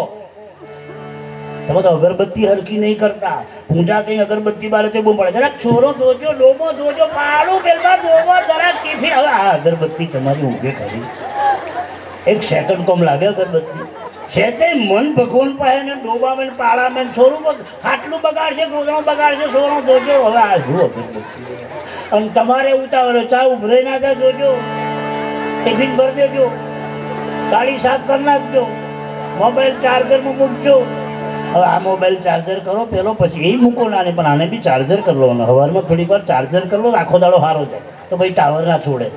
તમે તો અગરબત્તી હરકી નહીં કરતા. પૂજા કઈ અગરબત્તી બારે તે બહુ પડે. જરાક છોરો જોજો, ડોબો જોજો, પાડું પેલમાં જોવો જરાક ટીફી. હવે આ અગરબત્તી તમારી ઊભે કરી 1 સેકન્ડ કોમ લાગે અગરબત્તી. છે મન ભગવાન પાસે ને ડોબા મેં પાડા મેં છોરું આટલું બગાડશે, ગોદામાં બગાડશે, સોનો જોજો. હવે આ શું અગરબત્તી. અને તમારે ઉતાવળ ચા ઉભરે ના થાય જોજો. ટિફિન ભરી દેજો, થાળી સાફ કરી નાખજો, મોબાઈલ ચાર્જરમાં મૂકજો. હવે આ મોબાઈલ ચાર્જર કરો પેલો, પછી એ મૂકો ના ને પણ આને બી ચાર્જર કરી લો. સવારમાં થોડીક વાર ચાર્જર કરી લો, આખો દાડો સારો જાય. તો ભાઈ ટાવર ના છોડે.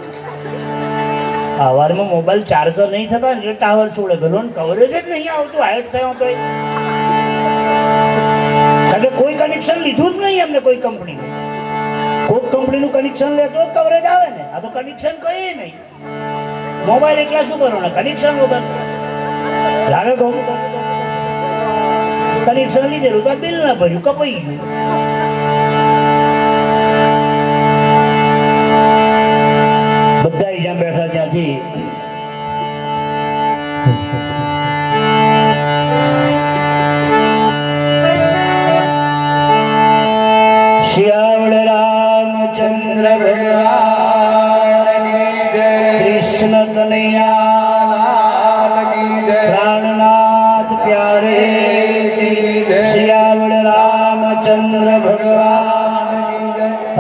સવારમાં મોબાઈલ ચાર્જર નહીં થતા ને ટાવર છોડે. ઘણો કવરેજ જ નહીં આવતું હાઈટ થયો તો. કારણ કે કોઈ કનેક્શન લીધું જ નહીં અમને કોઈ કંપનીનું. કોઈ કંપનીનું કનેક્શન લે તો કવરેજ આવે ને. આ તો કનેક્શન કઈ નહીં. મોબાઈલ એકલા શું કરવાનું કનેક્શન વગર લાગે કહું. કનેક્શન લીધેલું તો બિલ ના ભર્યું, કપાઈ ગયું. બધા જ્યાં બેઠા ત્યાંથી શિયાવળ રામચંદ્ર ભગવાન કૃષ્ણ કનૈયા પ્રાણનાથ પ્યારે શિયાવળ રામચંદ્ર ભગવાન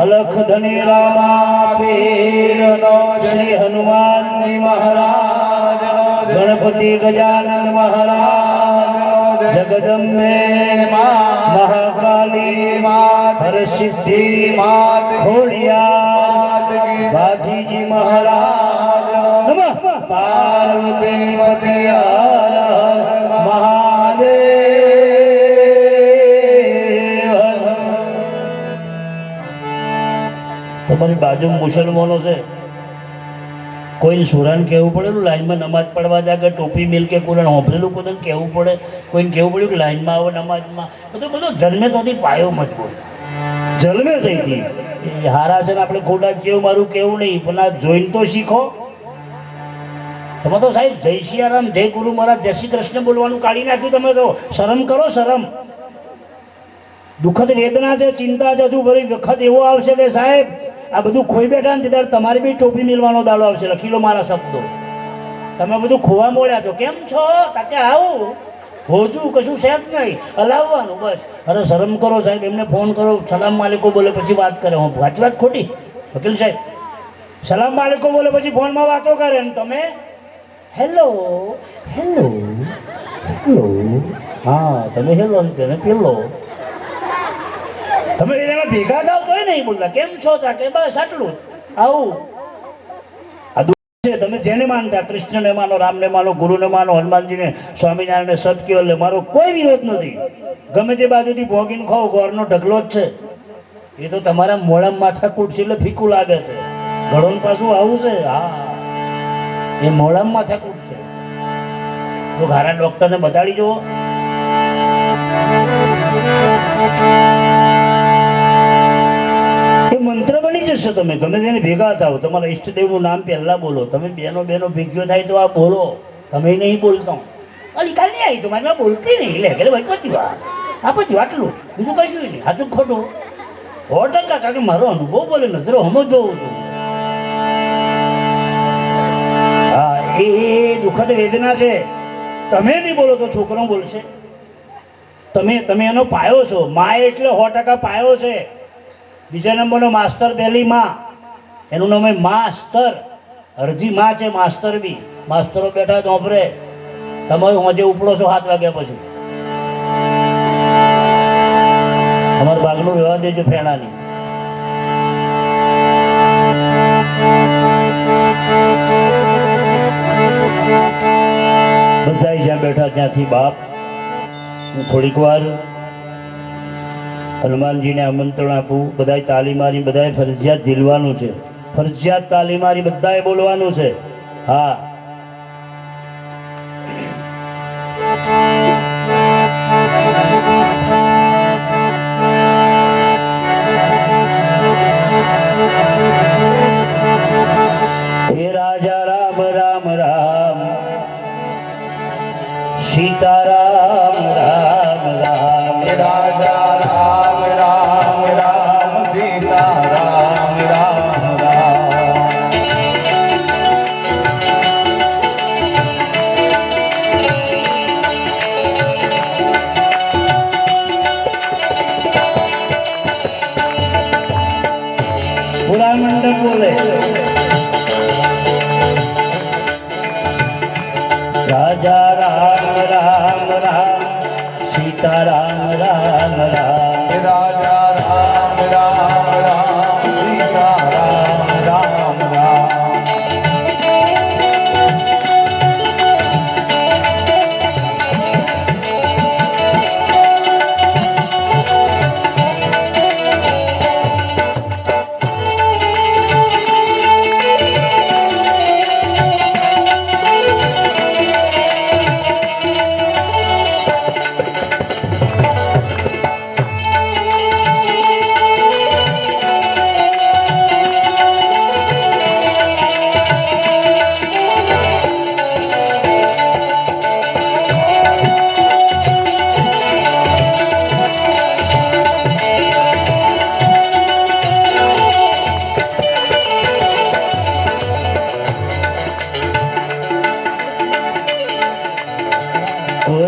અલખ ધની રામા પીરનો શ્રી હનુમાનજી મહારાજ ગણપતિ ગજાનન મહારાજ જગદંબે મહાકાલી હરસિદ્ધિ ખોડિયાર બાજીજી મહારાજ પાર્વતી પતિ હર મહાદેવ. તમારી બાજુ મુસલમાનો છે કોઈને સુરાન કહેવું પડેલું લાઈનમાં નમાજ પડવા જાય કે ટોપી મિલ કે કોઈને હોંભરેલું કોઈને કહેવું પડે, કોઈને કહેવું પડ્યું કે લાઈનમાં આવો નમાજમાં. બધું જન્મે તોથી પાયો મજબૂત, જન્મે થઈ ગઈ. એ હારા છે ને આપણે ખોટા કેવું મારું કેવું નહીં, પણ આ જોઈને તો શીખો. તમે તો સાહેબ જય સિયારામ, જય ગુરુ મહારાજ, જય શ્રી કૃષ્ણ બોલવાનું કાઢી નાખ્યું. તમે તો શરમ કરો, શરમ. દુઃખદ વેદના છે, ચિંતા છે, હજુ બધી વખત એવો આવશે કે સાહેબ આ બધું ખોઈ બેઠા ને ત્યારે તમારી બી ટોપી મિલવાનો દાડો આવશે. લખી લો મારા શબ્દો. તમે બધું ખોવા મોડ્યા છો. કેમ છો? તાકે આવું હોજું કશું છે જ નહીં, હલાવવાનું બસ. અરે શરમ કરો સાહેબ, એમને ફોન કરો, સલામ માલિકો બોલે પછી વાત કરે. હું સાચી વાત ખોટી વકીલ સાહેબ? સલામ માલિકો બોલે પછી ફોનમાં વાતો કરે ને તમે હેલો હેલો હેલો. હા તમે હેલો ને તેને પેલો. તમે એ જણા ભેગા થાવ તોય નહીં બોલતા. કેમ છો તા કે બસ આટલું આવું. આ દુઃખ છે. તમે જેને માનતા, કૃષ્ણને માનો, રામને માનો, ગુરુને માનો, હનુમાનજીને, સ્વામિનારાયણને, સતકેવલને મારો કોઈ વિરોધ નથી. ગમે તે બાજુથી ભોગીને ખાઓ, ગોળનો ઢગલો જ છે. એ તો તમારા મોઢામાં માથાકૂટ છે એટલે ફીકું લાગે છે. ઘડોન પાછું આવું છે. હા એ મોઢામાં માથાકૂટ છે. તો ઘારા ડોક્ટરને બતાડી જુઓ. એ મંત્ર બની જશે. તમે ગમે તેને ભેગા થાવ, તમારા ઈષ્ટદેવનું નામ પહેલા બોલો. તમે બેનો ભેગ્યો થાય તો આ બોલો. તમે નહીં બોલતો. અલી કાલ નહીં આવી તો મારી બોલતી નહીં. લે કે ભાઈ પત્યું આ પત્યું આટલું, બીજું કશું નહીં. સાચું ખોટું 100%. કારણ કે મારો અનુભવ બોલે, નજરો હમો જોઉં છું. હા એ દુઃખદ વેદના છે. તમે નહીં બોલો તો છોકરો બોલશે. તમે એનો પાયો છો. માં એટલે 100% પાયો છે. બીજા નંબરનો માસ્તર, પહેલી માં, એનું નામ માસ્તર. અડધી માં છે માસ્તર બી. માસ્તરો બેઠા તો વાપરે. તમે હોજે ઉપડો છો 7 વાગ્યા પછી. અમારું બાગનું રહેવા દેજો ફેણાની. બધા જ્યાં બેઠા ત્યાંથી બાપ, હું થોડીક વાર હનુમાનજીને આમંત્રણ આપું. બધાએ તાલી મારી, બધાએ ફરજિયાત ઝીલવાનું છે. ફરજિયાત તાલી મારી બધાએ બોલવાનું છે. હા હે રાજા રામ રામ રામ, સીતારામ રામ રામ. રાજા રામ રામ રામ, સીતા રામ રામ રામ. પૂરા મંડપ બોલે. રાજા રામ રામ રામ, સીતારામ રામ રામ. રાજા રામ રામ રામ, સીતા રામ રામ રામ.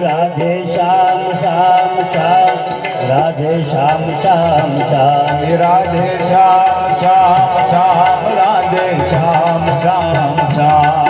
રાધે શ્યામ શ્યામ શ્યામ, રાધે શ્યામ શ્યામ શ્યામ. રાધે શ્યામ શ્યામ શ્યામ, રાધે શ્યામ શ્યામ શ્યામ.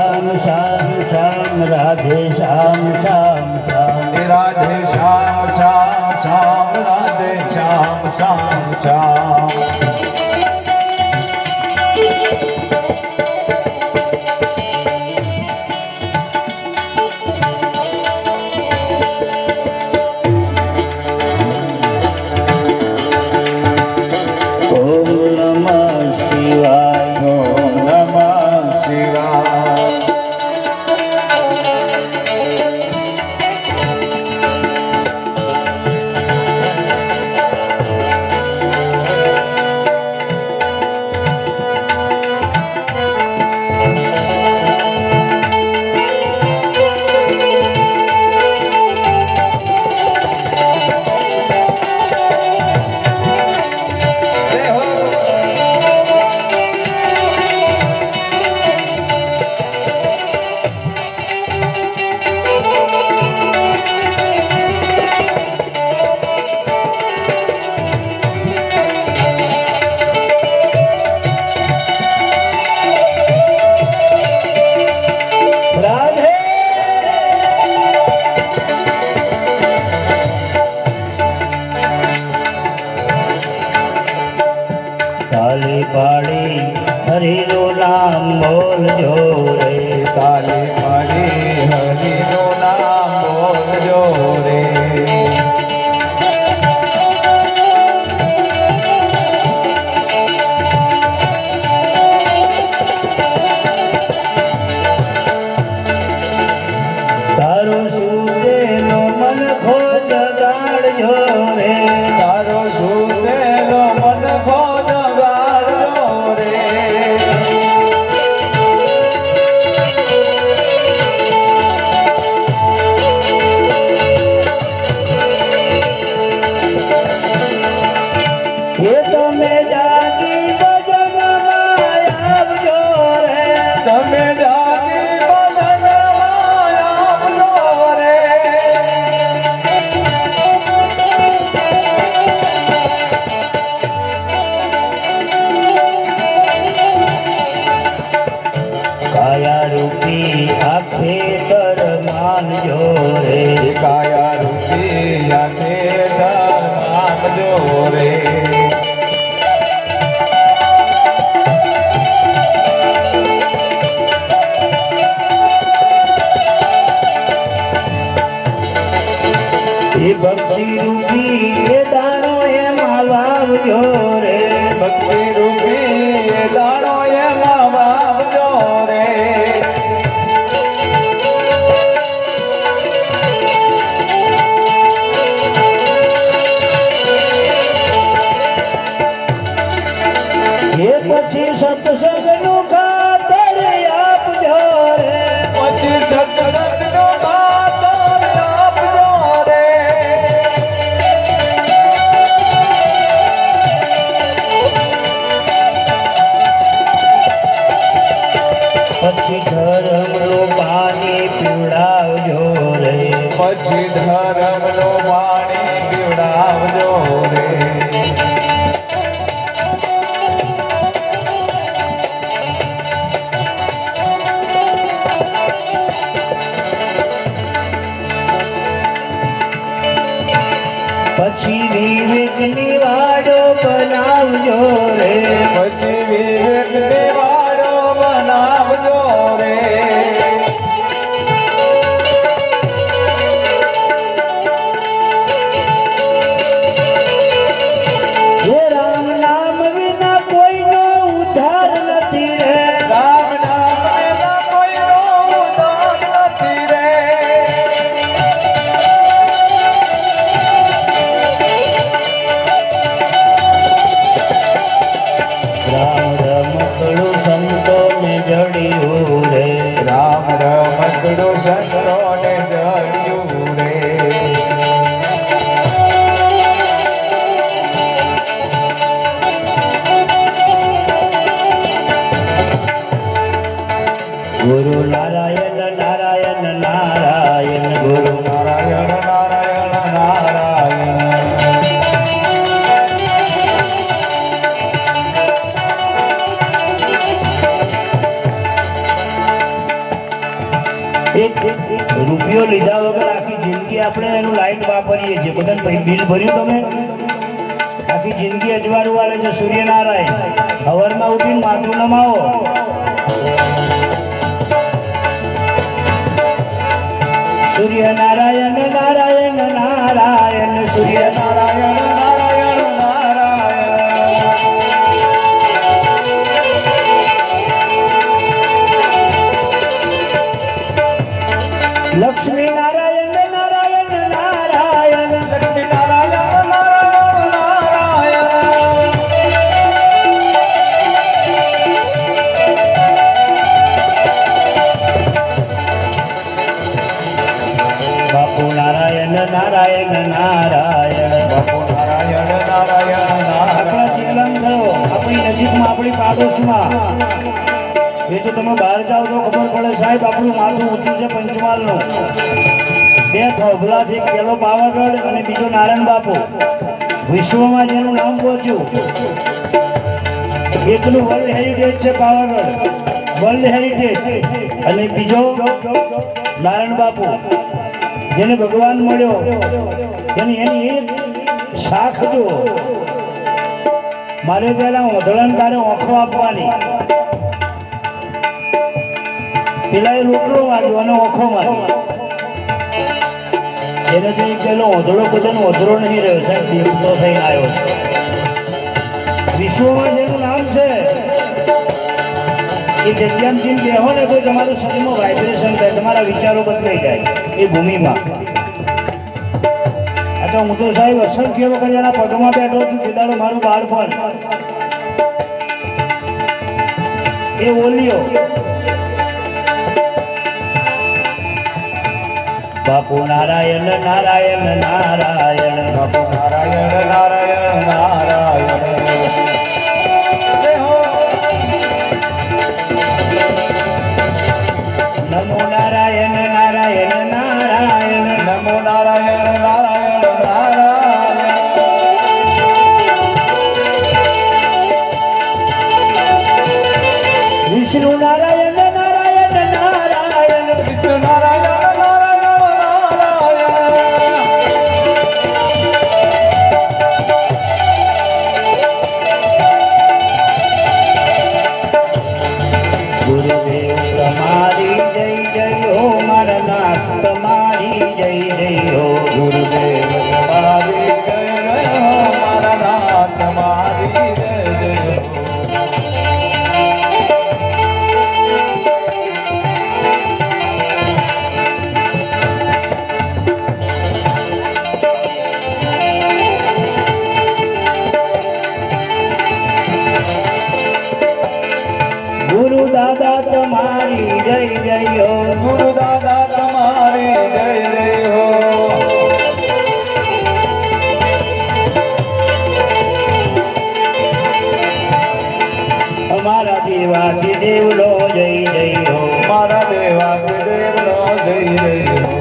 શ્યામ શ્યામ શ્યામ રાધે શ્યામ શ્યામ શ્યામ રાધે શ્યામ શ્યામ શ્યામ રાધે શ્યામ શ્યામ શ્યામ ઓમ નમઃ શિવાય ઓમ નમઃ શિવાય રાધે તાલી પાડી હરિનું નામ બોલજો રે તાલી પાડી હરિનું નામ બોલજો રે તારો સૂતેલો મન ખોજ ગાડજો રે તારો સુતેલો મન ખોજ ગાળજો રે એ તમે જાગી ભજનમાં આવજો રે તમે જાગી બદનમાં આવજો રે કાયા રૂપી આખે તર માનજો રે કાયા રૂપિયા કે ધર્માનજો રે એ ભક્તિ રૂપી એ દાણો એમાં વાવજો રે ભક્તિ રૂપી એ દાણો એમાં વાવજો રે એ પછી સત્સંગનું ખાતર આપજો રે પછી સત્સંગનો ખાતર આપજો રે પછી ધર્મનું પાણી પીવડાવજો રે પછી ધર્મનું પાણી પીવડાવજો રે પછી વિવેકની વાડો બનાવજો રે પછી વિવેક દેવાડો બનાવજો રે હે રામ નામ વિના કોઈનો ઉદ્ધાર નથી રે રામ નામ વિના કોઈનો ઉદ્ધાર નથી રે રામ રમકડું સંતોને જડ્યું રે રામ રમકડું સંતોને જડ્યું રે ગુરુ નારાયણ નારાયણ નારાયણ ગુરુ નારાયણ નારાયણ નારાયણ રૂપિયો લીધા વગર આખી જિંદગી આપણે એનું લાઈટ વાપરીએ છીએ. બધાને બિલ ભર્યું તમે? આખી જિંદગી અજવાળું વાળે છે સૂર્યનારાયણ. સવારમાં ઉઠીને માથું નમાવો. સૂર્યનારાયણ નારાયણ નારાયણ સૂર્યનારાયણ નારાયણ નારાયણ લક્ષ્મી નારાયણ નારાયણ નારાયણ લક્ષ્મી નારાયણ નારાયણ નારાયણ બાપુ નારાયણ નારાયણ નારાયણ બાપુ નારાયણ નારાયણ આપણા જિલ્લામાં થયો, આપણી નજીકમાં, આપણી પાડોશમાં. એ તો તમે બહાર જાઓ તો ખબર પડે સાહેબ, આપણું માથું ઊંચું છે પંચમહાલનું. બે થોભલા છે, એક પેલો પાવાગઢ અને બીજો નારાયણ બાપુ. વિશ્વમાં જેનું નામ પહોંચ્યું, એકનું વર્લ્ડ હેરિટેજ છે પાવાગઢ, વર્લ્ડ હેરિટેજ. અને બીજો નારાયણ બાપુ, જેને ભગવાન મળ્યો, એની એક શાખ જો મારે પેલા ઓધળાને તારે ઓખો આપવાની. પેલા એ રોટલો માર્યો અને ઓખો માર્યો. એને તો એક પેલો ઓધળો બધાનો ઓધળો નહીં રહ્યો સાહેબ, દેવતો થઈને આવ્યો છે. વિશ્વમાં જેનું નામ છે એ જગ્યામાં જેમ બેહો ને તો તમારું શરીરમાં વાઇબ્રેશન થાય, તમારા વિચારો બદલાઈ જાય એ ભૂમિમાં. આ તો હું તો સાહેબ અસંખ્ય વખત એના પગમાં બેઠો છું. જેદાડો મારું બાળપણ એ ઓલિયો બાપુ નારાયણ નારાયણ નારાયણ બાપુ નારાયણ નારાયણ નારાયણ નમો નારાયણ નારાયણ નારાયણ નમો નારાયણ નારાયણ નારાયણ વિષ્ણુ નારાયણ નારાયણ નારાયણ વિષ્ણુ નારાયણ ગુરુ દાદા તમારી જય જય હો, ગુરુ દાદા તમારી જય જય હો. અમારા દેવાથી દેવલો જય જય હો, મારા દેવાથી દેવલો જય જય હો.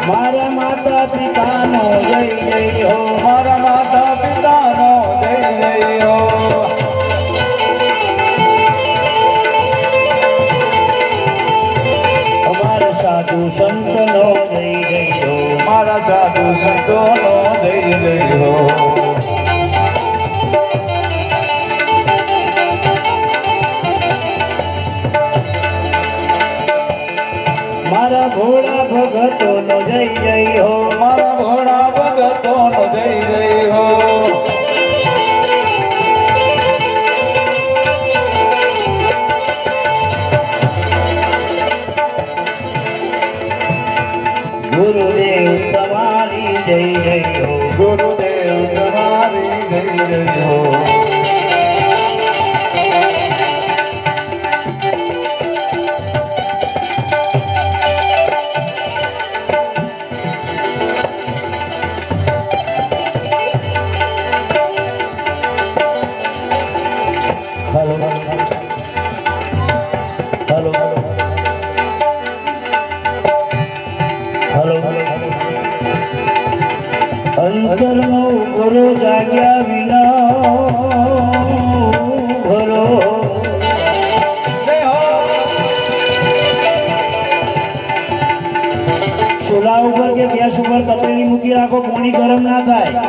મારા માતા પિતાનો જય જય હો, મારા માતા પિતાનો જય જય હો. અમારા સાધુ સંતનો જય જય હો, મારા સાધુ સંતોનો જય જય હો. મારા ભોળા ભગતોનો જય જય હો, મારા ભોળા ભગતોનો જય જય હો. ગુરુદેવ તમારી જય જય હો, ગુરુદેવ તમારી જય જય હો. हेलो हेलो हेलो अंतर ઉઘરો જાગ્યા વિના ઉઘરો ચૂલા ઉપર કે ગેસ ઉપર તપેલી મૂકી રાખો, પાણી ગરમ ના થાય.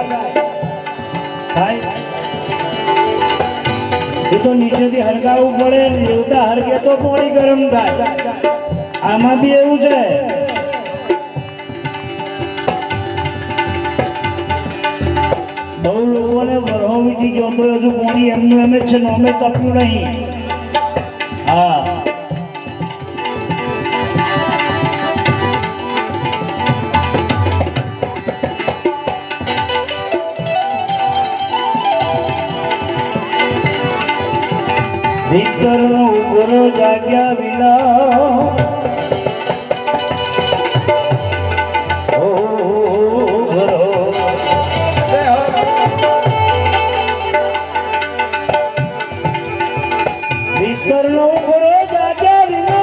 એ તો નીચેથી હરગાવવું પડે, દેવતા હરગે તો પાણી ગરમ થાય. આમાં બી એવું છે. બહુ લોકોને વરહો વીતી ગયો તો હજુ પાણી એમનું એમ જ છે, અમે તપ્યું નહીં. હા, ભીતરનો ઉઘરો જાગ્યા વિના ઉઘરો ભીતરનો ઉઘરો જાગ્યા વિના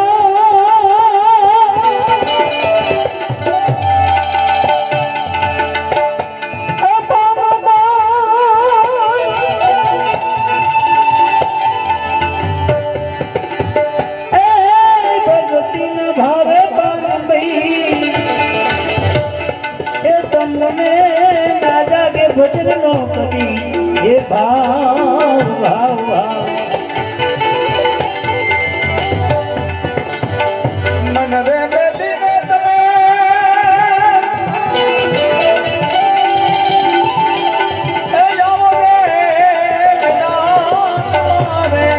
ભજન નો કદી એ ભાવ ભાવ ભાવ મન રે બેટીને તમે એ આવો રે મેદાન રે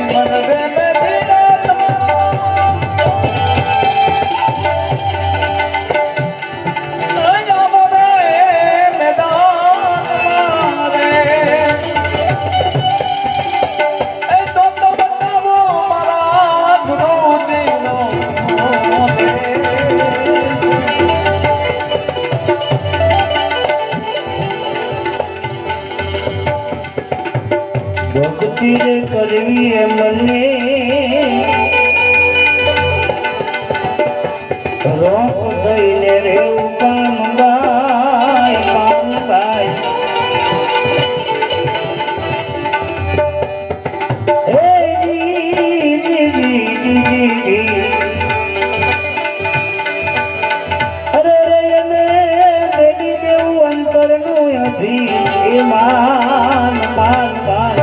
મન રે બેટીને તમે આવો રે મેદાન રે એ તો બતાવો મારા ગુરુજીનો ભક્તિ રે કરવી એ મને રોક થઈને રેવું કામભાઈ કામભાઈ હે જી જી જી જી અરે રે એને બેટી દેવું અંતરનું અભી એ માન માન માન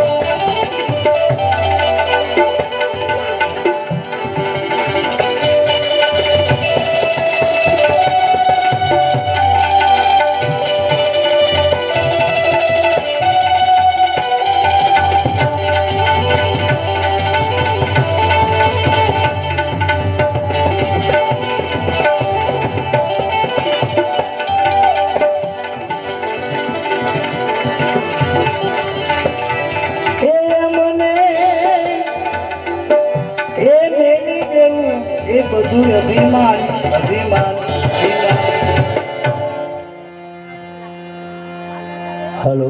બધું અભિમાન અભિમાન હલો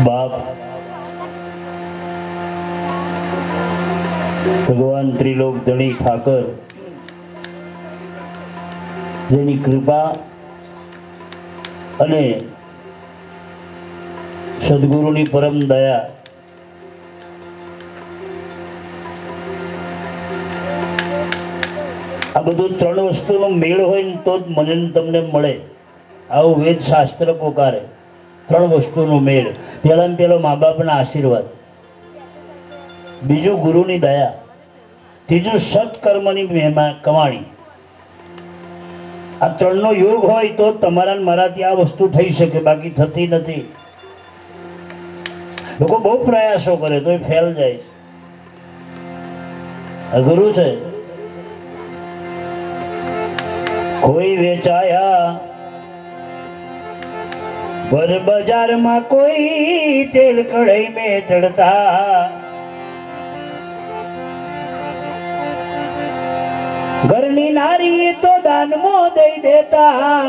બાપ ભગવાન ત્રિલોક ધણી ઠાકર જેની કૃપા અને સદગુરુની પરમ દયા આ બધું ત્રણ વસ્તુનો મેળ હોય ને તો જ મને તમને મળે. આવું વેદ શાસ્ત્ર પોકારે. ત્રણ વસ્તુનો મેળ. પહેલામાં પહેલો મા બાપના આશીર્વાદ, બીજું ગુરુની દયા, ત્રીજું સત્કર્મની કમાણી. આ ત્રણનો યોગ હોય તો તમારા મારાથી આ વસ્તુ થઈ શકે, બાકી થતી નથી. લોકો બહુ પ્રયાસો કરે તો એ ફેલ જાય. અઘરું છે. કોઈ વેચાયા ભર બજારમાં, કોઈ તેલ કઢાઈ મેં ચડતા, ઘરની નારી તો દાનમાં દઈ દેતા,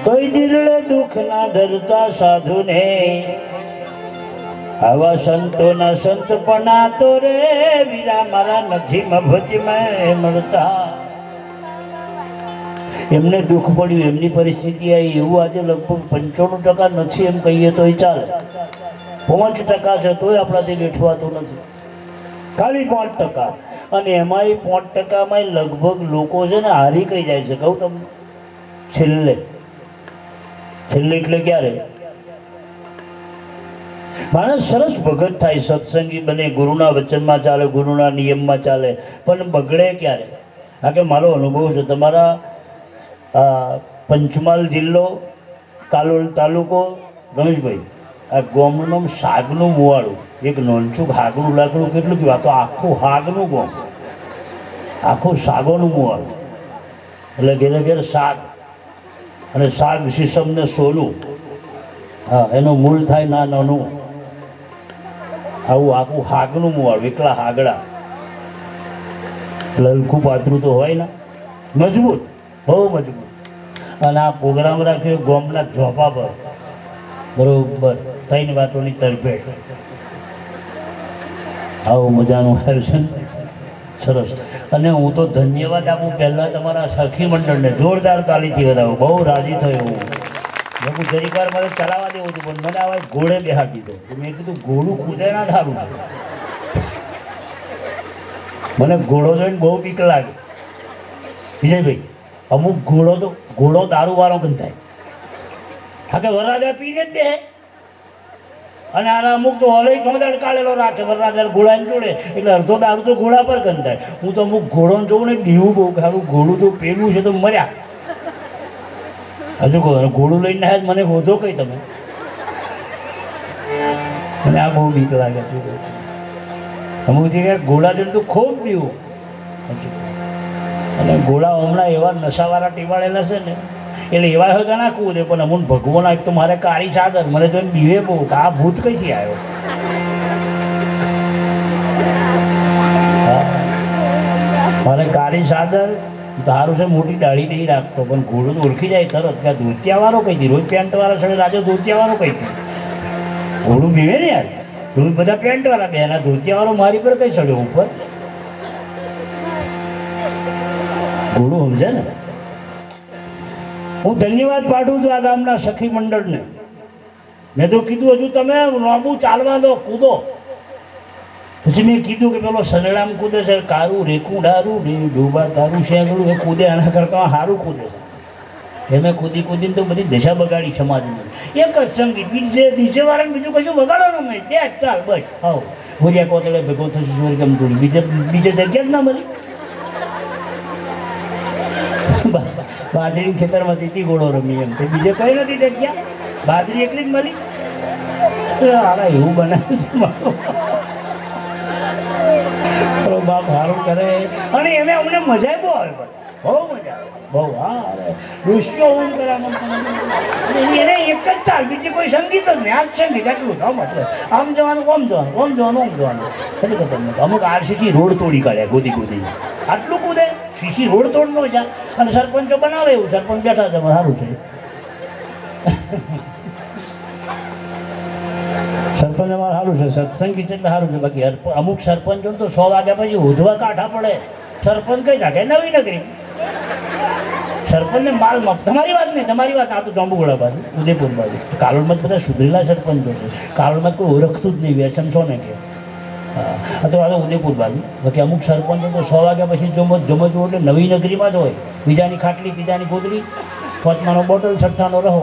તોય દિલ દુઃખ ના ધરતા સાધુને આવા સંતોના સંતપણા તો રે વીરા મારા નથી મફતમાં મળતા. એમને દુઃખ પડ્યું, એમની પરિસ્થિતિ આવી, એવું આજે લગભગ 95% નથી એમ કહીએ તોય ચાલે. 5% છે તોય આપણાથી બેઠવાતું નથી, ખાલી 5%. અને એમાંય 5%માં લગભગ લોકો છે ને હારી કઈ જાય છે. કહું તમને, છેલ્લે છેલ્લે એટલે ક્યારે માણસ સરસ ભગત થાય, સત્સંગી બને, ગુરુના વચનમાં ચાલે, ગુરુના નિયમમાં ચાલે, પણ બગડે ક્યારે? આ કે મારો અનુભવ છે. તમારા પંચમહાલ જિલ્લો, કાલોલ તાલુકો, રમેશભાઈ, આ ગામનું નામ સાગનું મુવાડું. એક નોનચુક હાગનું લાકડું કેટલું કહેવાય? તો આખું હાગનું ગામ, આખું સાગોનું મુવાડું. એટલે ઘેરે ઘેર શાક, અને શાક શીશમ ને સોનું. હા, એનું મૂળ થાય ના નાનું. આવું આખું હાગનું મુવાડું, એકલા હાગડા. લલખું પાતરું તો હોય ને, મજબૂત, બહુ મજબૂત. અને આ પ્રોગ્રામ રાખ્યો ગોમના ઝોપા પર, બરોબર 3 વાતોની તરફેટ. આવું મજાનું આયોજન, સરસ. અને હું તો ધન્યવાદ આપું પહેલાં તમારા સખી મંડળને, જોરદાર તાલીથી વધાવો. બહુ રાજી થયો હું. મેં જરીક વાર મારે ચલાવવા દેવું હતું, પણ મને આવા ઘોડે બેહાડી દીધો. મેં કીધું ઘોડું કૂદે ના સારું છે. મને ઘોડો જોઈને બહુ બીક લાગે વિજયભાઈ. અમુક ઘોડો દારૂવાળો ગંધાય. હા કે વરરાજા પીને જ બે. અને આના અમુક તો હલઈ ખમદાડ કાઢેલો રાખે, વરરાજા ઘોડાને જોડે, એટલે અડધો દારૂ તો ઘોડા પર ગંધાય. હું તો અમુક ઘોડોને જોઉં ને બીવું બહુ, સારું ઘોડું તો પેલું છે તો મર્યા. હજુ કહો ઘોડું લઈને આવ્યા મને હોધો કઈ તમે? મને આ બહુ બીક લાગે છે. અમુક જગ્યાએ ઘોડા જોઈને તો ખૂબ બીવું. અને ઘોડા હમણાં એવા નશાવાળા ટીવાળેલા છે ને, એટલે એવા હોય તો ના કૂદે. પણ અમુક ભગવાન એક તો મારે કાળી ચાદર, મને તો બીવે બહુ કે આ ભૂત કઈથી આવ્યો. મારે કાળી ચાદર તારું છે, મોટી દાઢી નહીં રાખતો, પણ ઘોડું તો ઓળખી જાય તરત કે ધોતિયાવાળો કઈથી. રોજ પેન્ટવાળા સડે, રાજે ધોતિયાવાળો કઈથી. ઘોડું બીવે ને યાર, રોજ બધા પેન્ટવાળા બે, એના ધોતિયાવાળો મારી પર કઈ સડ્યો ઉપર. ઘોડું સમજે ને. હું ધન્યવાદ પાઠવું છું આ ગામના સખી મંડળને. મેં તો કીધું હજુ તમે લાંબુ ચાલવા દો, કૂદો. પછી મેં કીધું કે પેલો સનડામ કૂદે છે, કારું રેકું ડારું રે ડૂબા તારું શેગડું, એ કૂદે આના કરતાં સારું કૂદે છે. એ મેં કૂદીને તો બધી દશા બગાડી સમાજની. એક જ સંગીત, બીજે વાળાને બીજું કશું બગાડવાનું નહીં. બે ચાલ બસ. આવો ભૂરિયા કોતળે ભેગો થશે ચોરી ગમતું, બીજે જગ્યા જ ના મળી. બાજરી ખેતરમાંથી તી ઘોડો રમી એમ, બીજે કઈ નથી જગ્યા, બાજરી એકલી જ મળી. એવું બનાવ્યું છે મારો બાપ, સારું કરે. અને એને અમને મજા બહુ આવે, બહુ મજા આવે, બહુ. હા, ઋષિઓ ઓમ કરામાં એને એક જ ચાલ, બીજી કોઈ સંગીત જ નહીં. આ સંગીત એટલું ન મતલબ આમ જવાનું, ઓમ જવાનું, ઓમ જવાનું, ઓમ જવાનું. ખરેખર તમને અમુક આરસીસી રોડ તોડી કાઢ્યા ગોદી. આટલું કૂદે, સીસી રોડ તોડનો છે. અને સરપંચો બનાવે એવું, સરપંચ બેઠા છે, સારું છે. સરપંચ અમારે સારું છે, સત્સંગી છે એટલે સારું છે. બાકી અમુક સરપંચો તો 100 વાગ્યા પછી હોધવા કાઢા પડે. સરપંચ કઈ નાખે નવી નગરી. સરપંચને માલ માપ. તમારી વાત નહીં, તમારી વાત. આ તો જાંબુગોડા બાજુ, ઉદયપુર બાજુ, કાલોલમાં જ બધા સુધરેલા સરપંચો છે. કાલોલમાં કોઈ ઓળખતું જ નહીં, વ્યસન શો ને કે. હા, તો આ તો ઉદયપુર બાજુ. બાકી અમુક સરપંચો તો 100 વાગ્યા પછી જમજવું એટલે નવી નગરીમાં જ હોય. બીજાની ખાટલી, ત્રીજાની ગોદડી, 5માનો બોટલ, 6ઠાનો રહો.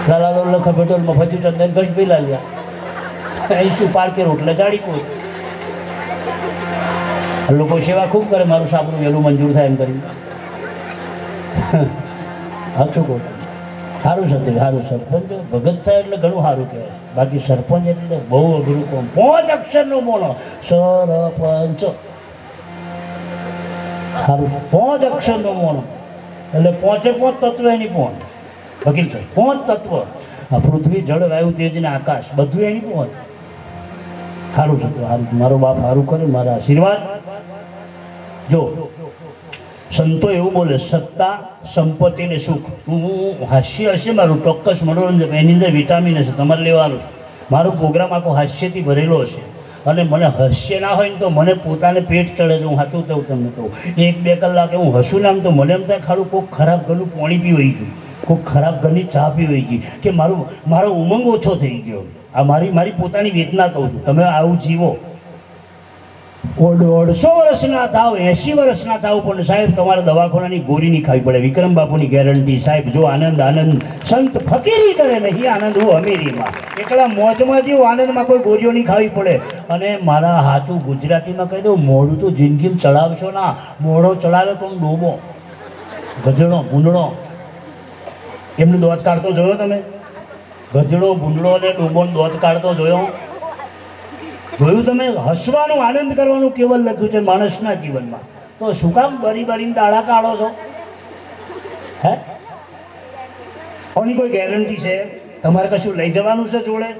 લાલાલો લખા પેટ્રોલમાં ફજુ ચંદન ગશ પીલા લ્યા, 80 પાર્કે રોટલા જાડી કોઈ. લોકો સેવા ખૂબ કરે, મારું સાપડું વહેલું મંજૂર થાય એમ કરી. સાચું કહું છું. સારું છે, સારું સરપંચ ભગત થાય એટલે ઘણું સારું કહેવાય છે. બાકી સરપંચ એટલે બહુ અઘરું કામ. 5 અક્ષરનું બોલો, સરપંચ. સારું, 5 અક્ષરનું બોલો એટલે 5 તત્વ એની પહોંચ. વકીલ છે 5 તત્વ, પૃથ્વી, જળ, વાયુ, તેજ ને આકાશ, બધું એની પહોંચ. સારું છે, સારું છે. મારો બાપ સારું કરે, મારા આશીર્વાદ. જો સંતો એવું બોલે, સત્તા, સંપત્તિ ને સુખ. હું હાસ્ય હશે મારું ચોક્કસ મનોરંજન, એની અંદર વિટામિન હશે, તમારે લેવાનું છે. મારો પ્રોગ્રામ આખો હાસ્યથી ભરેલો છે અને મને હાસ્ય ના હોય ને તો મને પોતાને પેટ ચડે છે. હું સાચું કહું તમને કહું, 1-2 કલાકે હું હસું નામ તો મને એમ થાય ખાલું કોઈક ખરાબ ઘરનું પાણી પીવાઈ ગયું, કોઈક ખરાબ ઘરની ચા પીવાઈ ગઈ, કે મારો ઉમંગ ઓછો થઈ ગયો. આ મારી પોતાની વેદના કહું છું. તમે આવું જીવો, 150 વર્ષના થાવ, 80 વર્ષના થાવ, પણ સાહેબ તમારે દવાખાનાની ગોળી નહીં ખાવી પડે. વિક્રમ બાપુની ગેરંટી સાહેબ. જો આનંદ સંત ફકીરી કરે નહીં, આનંદ હું અમીરીમાં. એકલા મોજમાં જેવું આનંદમાં કોઈ ગોળીઓ નહીં ખાવી પડે. અને મારા હાથું ગુજરાતીમાં કહી દઉં, મોઢું તો જિંદગીમાં ચડાવશો ના. મોઢો ચડાવે તો ડોબો, ગધેડો, ભૂંડળો. એમને દોત કાઢતો જોયો તમે? ગધેડો, ભૂંડળો અને ડોબોને દોત કાઢતો જોયો? જોયું તમે? હસવાનું, આનંદ કરવાનું કેવલ લખ્યું છે માણસના જીવનમાં. તો શું કામ બરીને દાડા કાઢો છો? હે, કોની કોઈ ગેરંટી છે? તમારે કશું લઈ જવાનું છે જોડે?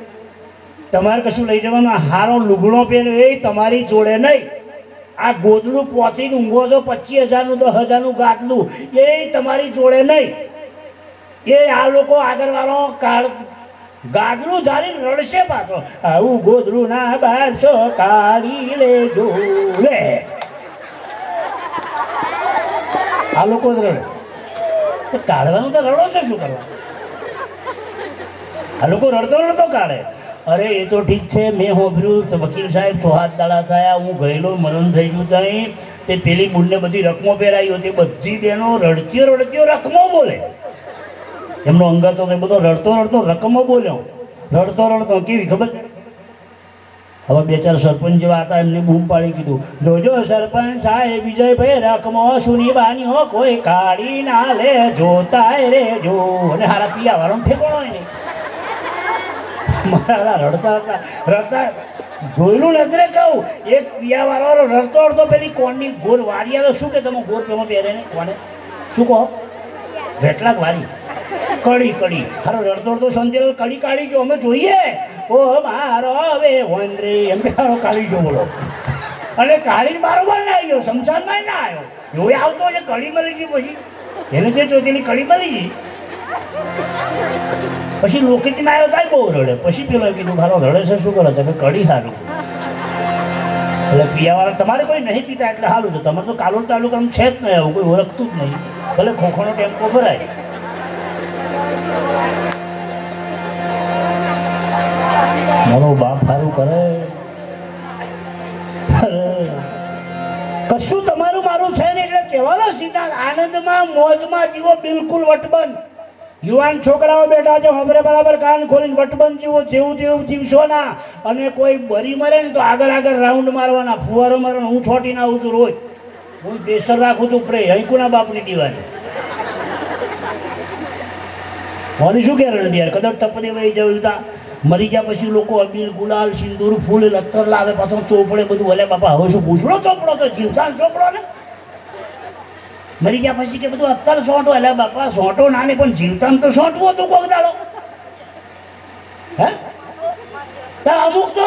તમારે કશું લઈ જવાનું? હારો લુગડો પહેર્યો એ તમારી જોડે નહીં. આ ગોદડું પહોંચીને ઊંઘો છો, 25,000નું 10,000નું ગાદલું, એ તમારી જોડે નહીં. એ આ લોકો આગળવાળો ગાદલું ઝાલીને રડશે પાછો, આવું ગોદરું ના બારસો કાઢી લેજો લે. આ લોકો જ રડે. તો કાઢવાનું તો રડો છે, શું કરવા? આ લોકો રડતો કાઢે. અરે એ તો ઠીક છે, મેં હોભર્યું વકીલ સાહેબ 6 દાડા થયા, હું ગયેલો, મરણ થઈ ગયું ત્યાં. તે પેલી બુનને બધી રકમો પહેરાવી હતી, બધી બહેનો રડતીઓ રકમો બોલે. એમનો અંગત હતો બધો રડતો રકમો બોલ્યો. રડતો કેવી ખબર છે? હવે 2-4 સરપંચ જેવા હતા, એમને બૂમ પાડી કીધું, જોજો સરપંચ સાહેબ વિજયભાઈ રકમો સુની બાની હો કોઈ કાઢી ના લે, જોતા રે જો. અને હારા પિયા વાળો ઠેકોણો હોય નહીં. મારા રડતા જોયેલું નજરે કહું, એક પિયા વાળો રડતો પેલી કોણની ગોર વાળિયા. શું કે તમે ગોર પેમાં પહેરે ને કોને શું કહો? વેટલાક વાળી કડી હારો રડતો સંજેલ કડી કાઢી ગયો. અમે જોઈએ, ઓ મારો હવે વંદરે એમ કે હારો કાઢી ગયો બોલો. અને કાઢીને બારોબાર ના આવ્યો, શમશાનમાં ના આવ્યો. એવું આવતો છે, કડી મળી ગઈ. પછી એને જે જોતેલી કડી મળી ગઈ. પછી લોકેટમાં આવ્યો સાહેબ બહુ રડે. પછી પેલો કીધું હારો રડે છે, શું કરે છે? કે કડી સારું. એટલે પિયાવાળા તમારે કોઈ નહીં પીતા એટલે સારું છે. તમારે તો કાલોલ તાલુકાનું છે જ નહીં, આવું કોઈ ઓળખતું જ નહીં. ભલે ખોખોનો ટેમ્પો ભરાય. મારો બાપ સારું કરે. કશું તમારું મારું છે ને એટલે કહેવાનો સિદ્ધાંત. આનંદમાં મોજમાં જીવો, બિલકુલ વટબંધ. યુવાન છોકરાઓ બેઠા છે, હમરે બરાબર કાન ખોલીને વટબંધ જીવો, જેવું તેવું જીવશો ના. અને કોઈ બરી મરે ને તો આગળ રાઉન્ડ મારવાના, ફુવારો મારવાના. હું છોટીને આવું છું રોજ, હું બેસર રાખું છું પ્રે હૈકુના બાપની દિવાળી. મારી શું ગેરંટી યાર? કદાચ તપદે વહી જવું તા મરી ગયા પછી લોકો અબીર ગુલાલ સિંદૂર ફૂલ લત્તર લાવે, પાછો ચોપડે બધું. હલે બાપા હવે શું પૂછડો ચોપડો? તો જીવતા ચોપડો ને. મરી ગયા પછી કે બધું અત્તર સોંટો. એટલે બાપા સોંટો ના ને, પણ જીવતા તો સોંટવું હતું કોક દાડો. હે અમુક તો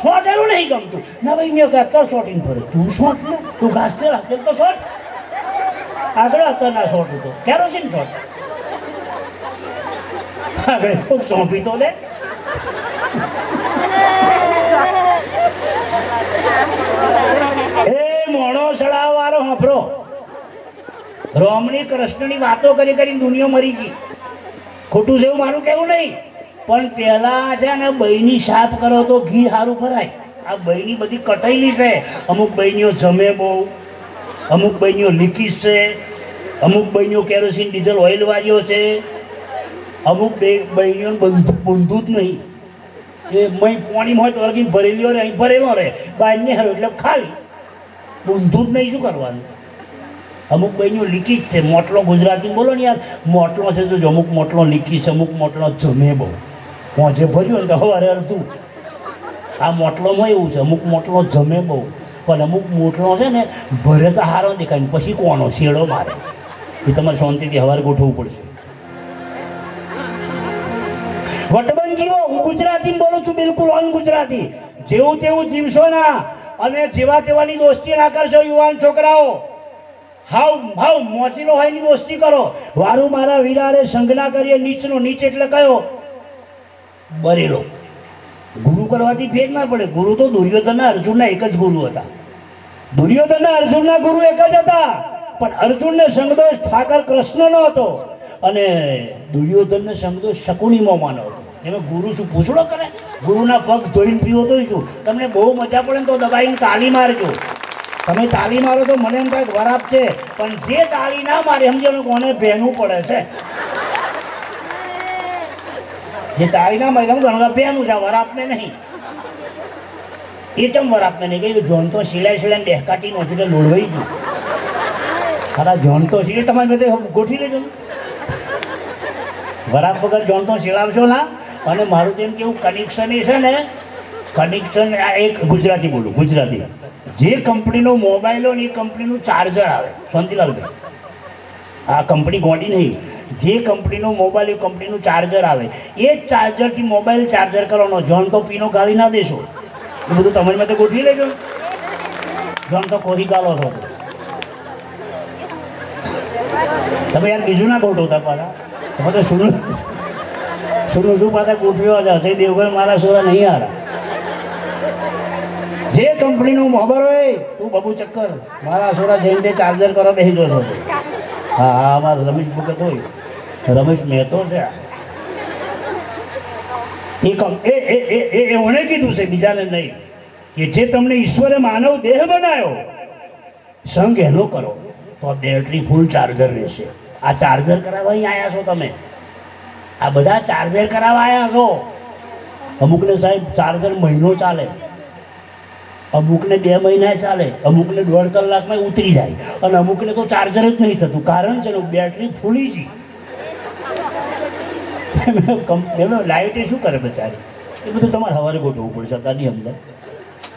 સોંટેલું નહીં ગમતું. ના ભાઈ મેં અત્તર સોટીને ફરે. તું સોંટ ને, તું ઘાસતે હસ્તે તો સોટ. આગળ અત્તર ના સોટું તો કેરોસીન સોટ. આગળ ખૂબ સોંપી તો દે. એ મોણો સડાવ વાળો હાંભળો, રોમણી કૃષ્ણની વાતો કરીને દુનિયા મરી ગઈ. ખોટું છે એવું મારું કહેવું નહીં, પણ પહેલા છે ને બહેની સાફ કરો તો ઘી સારું ભરાય. આ બહેની બધી કટાયેલી છે. અમુક બહેનીઓ જમે બહુ, અમુક બહેનીઓ લીકીશ છે, અમુક બહેનીઓ કેરોસીન ડીઝલ ઓઇલ વાળીઓ છે, અમુક બહેનીઓ બંધું જ નહીં. એ મય પાણીમાં હોય તો અગી ભરેલી રહે, અહીં ભરેલો રહે, બહારને હારો એટલે ખાલી બંધું જ નહીં. શું કરવાનું? અમુક બહેનીઓ લીકી જ છે. મોટલો ગુજરાતી બોલો ને યાર, મોટલો છે તો અમુક મોટલો લીકી છે, અમુક મોટલો જમે બહુ. પહોંચે ભર્યું ને તો સવારે અડધું. આ મોટલોમાં એવું છે, અમુક મોટલો જમે બહુ, પણ અમુક મોટલો છે ને ભરે તો હારો દેખાય ને પછી કોનો શેડો મારે. એ તમારે શાંતિથી સવારે ગોઠવવું પડશે. વટબંધ જીવો. હું ગુજરાતી બોલું છું, બિલકુલ ઓન ગુજરાતી. જેવું તેવું જીવશો ના, અને જેવા તેવાની દોસ્તી ના કરશો. યુવાન છોકરાઓ હાવ મોચીલો હોય ની દોસ્તી કરો. વારું મારા વીરારે સંગ ના કરીએ. નીચનો નીચ એટલે કયો? બરેલો. કરવાથી ફેર ના પડે. ગુરુ તો દુર્યોધનના અર્જુનના એક જ ગુરુ હતા. દુર્યોધનના અર્જુનના ગુરુ એક જ હતા, પણ અર્જુનને સંગદોષ ઠાકર કૃષ્ણનો હતો અને દુર્યોધનને સંગદોષ શકુની મોમાનો હતો. એમાં ગુરુ શું પૂછડો કરે? ગુરુના પગ ધોઈને પીવો તો શું? તમને બહુ મજા પડે ને તો દબાઈને તાલી મારજો. તમે તાલી મારો તો મને એમ કાંઈક વરાપ છે, પણ જે તાલી ના મારે સમજો કોને ભેનું પડે છે. જે તાળી ના મારી ઘણું બેનું છે, વરાપને નહીં. એ ચમ વરાપને નહીં કહ્યું જોન તો સિલાઈ સિલાઈને ડેહકાટી નો એટલે લોડવાઈ ગયું. ખરા જોન તો સિલાઈ તમારી બધે ગોઠવી લેજો ને. વરાપ વગર જોન તો સિલાવશો ના. અને મારું તેમ કેવું કનેક્શન એ છે ને, કનેક્શન આ એક ગુજરાતી બોલું, ગુજરાતી. જે કંપનીનો મોબાઈલ હોય ને એ કંપનીનું ચાર્જર આવે. શાંતિલાલભાઈ, આ કંપની ગોડી નહીં. જે કંપનીનો મોબાઈલ એ કંપનીનું ચાર્જર આવે, એ જ ચાર્જરથી મોબાઈલ ચાર્જર કરવાનો. જોન તો પીનો ગાળી ના દેશો. એ બધું તમારી માટે ગોઠવી લેજો. જોન તો કોઈ ગાલો છો તમે યાર, બીજું ના ગોઠવતા પાછા. તમે તો શું શું પાછા ગોઠવ્યો છે. અજય દેવગણ મારા સોરા નહીં હારા. જે કંપનીનું ખબર હોય તું બબુ ચક્કર મારા સોરા જઈને ચાર્જર કરો બેસી દો છો. હા હા, અમારા રમેશ ભગત હોય, રમેશ મહેતો છે. એણે કીધું છે, બીજાને નહીં, કે જે તમને ઈશ્વરે માનવ દેહ બનાવ્યો સંગ એનો કરો તો બેટરી ફૂલ ચાર્જર રહેશે. આ ચાર્જર કરાવવા અહીં આવ્યા છો તમે. આ બધા ચાર્જર કરાવવા આવ્યા છો. અમુકને સાહેબ ચાર્જર મહિનો ચાલે, અમુકને 2 મહિના ચાલે, અમુકને 1.5 કલાકમાં ઉતરી જાય, અને અમુકને તો ચાર્જર જ નહીં થતું. કારણ છે બેટરી ફૂલી ગઈ. લાઇટ શું કરે બચારી? એ બધું તમારે હવારે ગોઠવવું પડશે. અત્યારની અંદર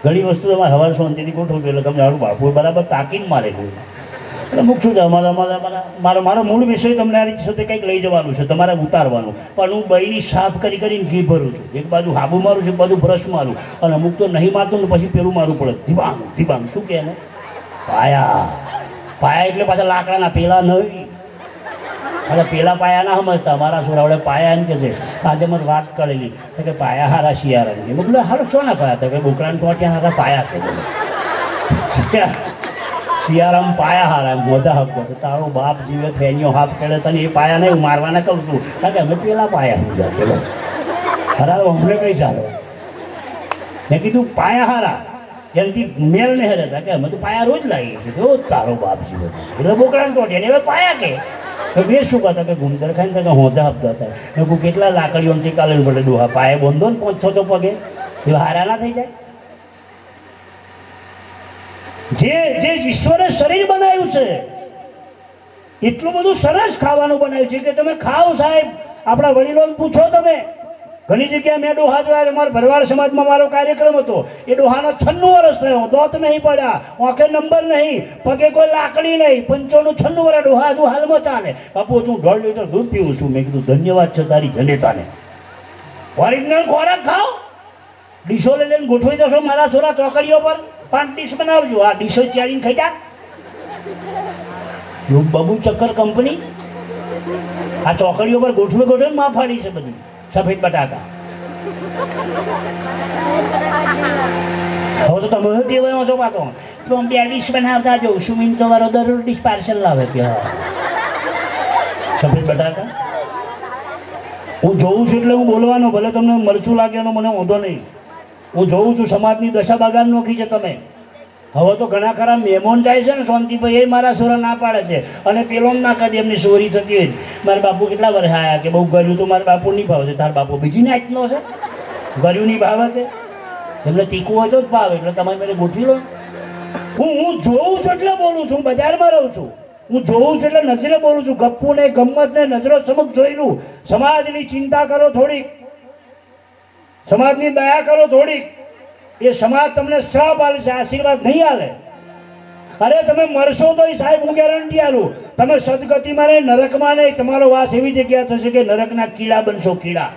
ઘણી વસ્તુ તમારે હવારે શાંતિથી ગોઠવજો એટલે તમને સારું બાપુ બરાબર તાકીને મારે કોઈ. એટલે અમુક શું છે મારો મૂળ વિષય તમને આ રીતે સાથે કંઈક લઈ જવાનું છે, તમારે ઉતારવાનું. પણ હું બહીની સાફ કરીને ઘી ભરું છું. એક બાજુ હાબુ મારું છું, એક બાજુ બ્રશ મારું, અને અમુક તો નહીં મારતો ને પછી પેલું મારવું પડે. ધીબાંગ ધીબાંગ શું કહે ને? પાયા. પાયા એટલે પાછા લાકડાના, પેલા નહીં. એટલે પેલા પાયા ના સમજતા. મારા છોરાવડે પાયા એમ કે છે. આજે મને વાત કરેલી તો કે પાયા હારા શિયાળાની. મેં કીધું હારો શો ના પાયા? તો કે બોકરાને ટોટિયા હારા પાયા છે. શિયાળામાં પાયા હારા એમ મોઢા હકતો. તો તારો બાપ જીવે ફેનીઓ હાફ કરે તને એ પાયા નહીં મારવાના કહું છું. કારણ કે અમે પેલા પાયા હું જા પેલો હરારો અમને કઈ ચાલો. મેં કીધું પાયા હારા એનાથી મેલ નહીં રહેતા કે અમે તો પાયા રોજ લાવીએ છીએ. તો તારો બાપ જીવે એટલે બોકરાને ટોટિયા ને હવે પાયા કે બે શું કહેતા કે ગુમદર ખાઈને કે હોંધા આપતા હતા. મેં કહું કેટલા લાકડીઓ ટીકા લઈને પડે ડોહા પાયે બોંધો ને 5-6 તો પગે એ હારા ના થઈ જાય. જે ઈશ્વરે શરીર બનાવ્યું છે એટલું બધું સરસ ખાવાનું બનાવ્યું છે કે તમે ખાઓ સાહેબ. આપણા વડીલોને પૂછો તમે. ઘણી જગ્યાએ મેં ડોહા જોયા. મારા ભરવાડ સમાજમાં મારો કાર્યક્રમ હતો. એ ડોહાનો 96 વર્ષ થયો, દોત નહીં પડ્યા, આંખે નંબર નહીં, પગે કોઈ લાકડી નહીં, 95 વર્ષ ડોહા હજુ હાલમાં ચાલે. બાપુ હું 1.5 લીટર દૂધ પીવું છું. મેં કીધું ધન્યવાદ છે તારી જનેતાને. ઓરિજિનલ ખોરાક ખાઓ. ડીશો લઈને ગોઠવી દો છો મારા છોરા ચોકડીઓ પર. 5 ડીશ બનાવજો. આ ડીશો ચાડીને ખાઈ જા. બબુ ચક્કર કંપની આ ચોકડીઓ પર ગોઠવે માં ફાડી છે બધી. સફેદ બટાકા. હવે તો તમે ટેવાયો છો પાતો. તો 2 ડીશ બનાવતા જો. સુમિન તો વારો દરરોજ ડીશ પાર્સલ લાવે ત્યાં સફેદ બટાકા. હું જોઉં છું એટલે હું બોલવાનો. ભલે તમને મરચું લાગે એનો મને વાંધો નહીં. હું જોઉં છું સમાજની દશા બાગાન નોખી છે તમે. હવે તો ઘણા ખરા મહેમાન જાય છે ને શાંતિભાઈ, એ મારા સોરા ના પાડે છે. અને પેલો ના કદી એમની ચોરી થતી હોય. મારા બાપુ કેટલા વર્ષ આવ્યા કે બહુ ગર્યું તો મારા બાપુ નહીં ભાવે છે. તારા બાપુ બીજી નાચનો છે, ગર્યું નહીં ભાવે છે. એમને તીખું હોય તો જ ભાવે. એટલે તમે મને ગોઠવી લો. હું જોઉં છું એટલે બોલું છું. બજારમાં રહું છું, હું જોઉં છું એટલે નજરે બોલું છું. ગપ્પુ ને ગમ્મત ને નજરો સમક્ષ જોયેલું. સમાજની ચિંતા કરો થોડીક, સમાજની દયા કરો થોડીક. એ સમાજ તમને શ્રાપ આલે છે, આશીર્વાદ નહીં આલે. અરે તમે મરશો તો સાહેબ હું ગેરંટી આલું તમે સદગતિમાં નહીં, નરકમાં નહીં. તમારો વાસ એવી જગ્યા થશે કે નરકના કીડા બનશો. કીડા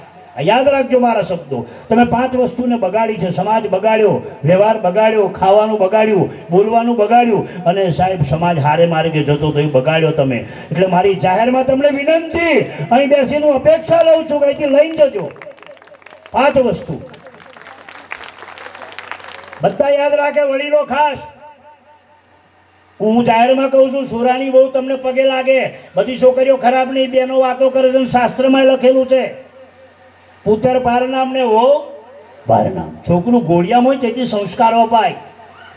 યાદ રાખજો મારા શબ્દો. તમે 5 વસ્તુને બગાડી છે. સમાજ બગાડ્યો, વ્યવહાર બગાડ્યો, ખાવાનું બગાડ્યું, બોલવાનું બગાડ્યું, અને સાહેબ સમાજ હારે માર્ગે જતો તો એ બગાડ્યો તમે. એટલે મારી જાહેરમાં તમને વિનંતી, અહીં બેસીને અપેક્ષા લઉં છું કે અહીંથી લઈને જજો 5 વસ્તુ. બધા યાદ રાખે, વડીલો ખાસ. હું જાહેરમાં કહું છું, સુરાની બહુ તમને પગે લાગે. બધી છોકરીઓ ખરાબ નહીં, બેનો વાતો કરે છે. શાસ્ત્રમાં લખેલું છે, પુત્ર પારનામ ને વહુ પારનામ. છોકરું ગોળિયામાં હોય તેથી સંસ્કારો અપાય.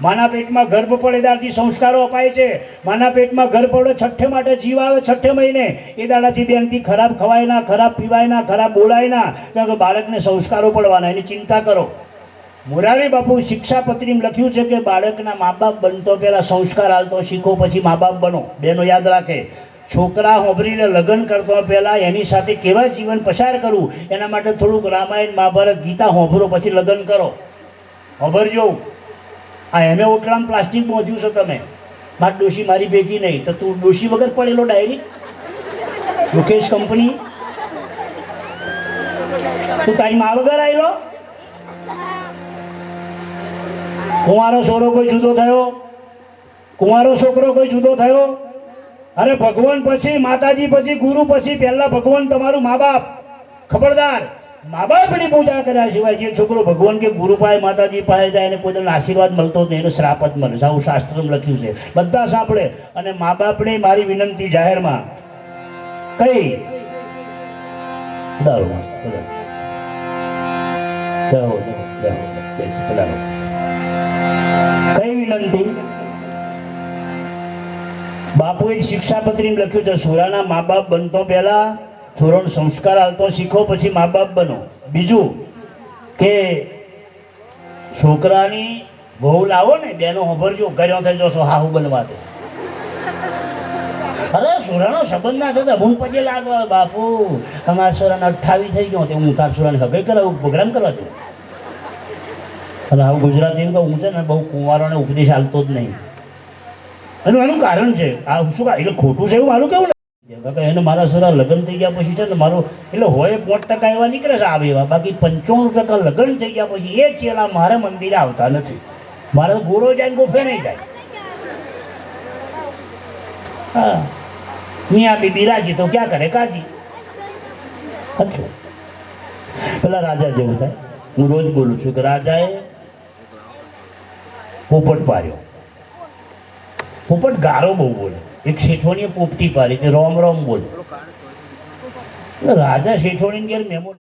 માના પેટમાં ગર્ભ પડે ત્યારથી સંસ્કારો અપાય છે. માના પેટમાં ગર્ભ પડે, છઠ્ઠે માટે જીવ આવે, છઠ્ઠે મહિને એ દાડાથી બેનથી ખરાબ ખવાય ના, ખરાબ પીવાય ના, ખરાબ બોલાય ના, કારણ કે બાળકને સંસ્કારો પડવાના, એની ચિંતા કરો. મોરારી બાપુ શિક્ષાપત્રીમાં લખ્યું છે કે બાળકના મા બાપ બનતો પહેલા સંસ્કાર હાલતો શીખો, પછી મા બાપ બનો. બેનો યાદ રાખે, છોકરા હોંભરીને લગ્ન કરતો પહેલા એની સાથે કેવા જીવન પસાર કરવું એના માટે થોડુંક રામાયણ મહાભારત ગીતા હોંભરો, પછી લગ્ન કરો. હોંભરજો. આ એમે ઓટલામાં પ્લાસ્ટિક બાંધ્યું છે તમે, મારી ડોશી મારી ભેગી નહીં, તો તું ડોશી વગર પડેલો ડાયરી મુકેશ કંપની, તું તારી મા વગર આવેલો. કુંવારો છોરો કોઈ જુદો થયો, કુંવારો છોકરો કોઈ જુદો થયો? અરે ભગવાન પછી, માતાજી પછી, ગુરુ પછી, પહેલા ભગવાન તમારું મા બાપ. ખબરદાર, મા બાપની પૂજા કર્યા સિવાય જે છોકરો ભગવાન કે ગુરુ પાસે, માતાજી પાસે જાય એને કોઈ આશીર્વાદ મળતો જ નહીં, એનો શ્રાપ જ મળે. આવું શાસ્ત્રમાં લખ્યું છે, બધા સાંભળે. અને મા બાપને મારી વિનંતી જાહેરમાં કઈ દારૂ કઈ વિનંતી? બાપુએ શિક્ષાપત્રીમાં લખ્યું છે, સુરાના મા બાપ બનતો પહેલા થોડો સંસ્કાર હાલતો શીખો, પછી મા બાપ બનો. બીજું કે છોકરાની વહુ લાવો ને, બેનો હોભરજો, ઘરે થઈ જશો હાહુ બનવા દે. અરે સુરાનો સંબંધ ના થતા હું પછી લાગવા બાપુ અમારા સુરાને 28 થઈ ગયો, હું તાર સુરાને હગાઈ કરાવું, પ્રોગ્રામ કરવા દઉં. અને આવું ગુજરાતી હું છે ને બહુ કુંવારોને ઉપદેશ હાલતો જ નહીં. એનું કારણ છે આ શું કા એટલે ખોટું છે એવું મારું કેવું ને, એને મારા સરા લગ્ન થઈ ગયા પછી છે ને મારો એટલે હોય 5% એવા નીકળે છે આવે એવા, બાકી 95% લગ્ન થઈ ગયા પછી એ ચેલા મારા મંદિરે આવતા નથી. મારે ગોળો જાય ને ગોફે નહીં જાય. હા, મિયા બીબી રાજી તો ક્યાં કરે કાજી. અચ્છા, પેલા રાજા જેવું થાય. હું રોજ બોલું છું કે રાજાએ પોપટ પાર્યો. પોપટ ગારો બહુ બોલે. એક શેઠવાણીએ પોપટી પાડી કે રોમ રોમ બોલે. રાજા શેઠવાણીને ઘેર મહેમાન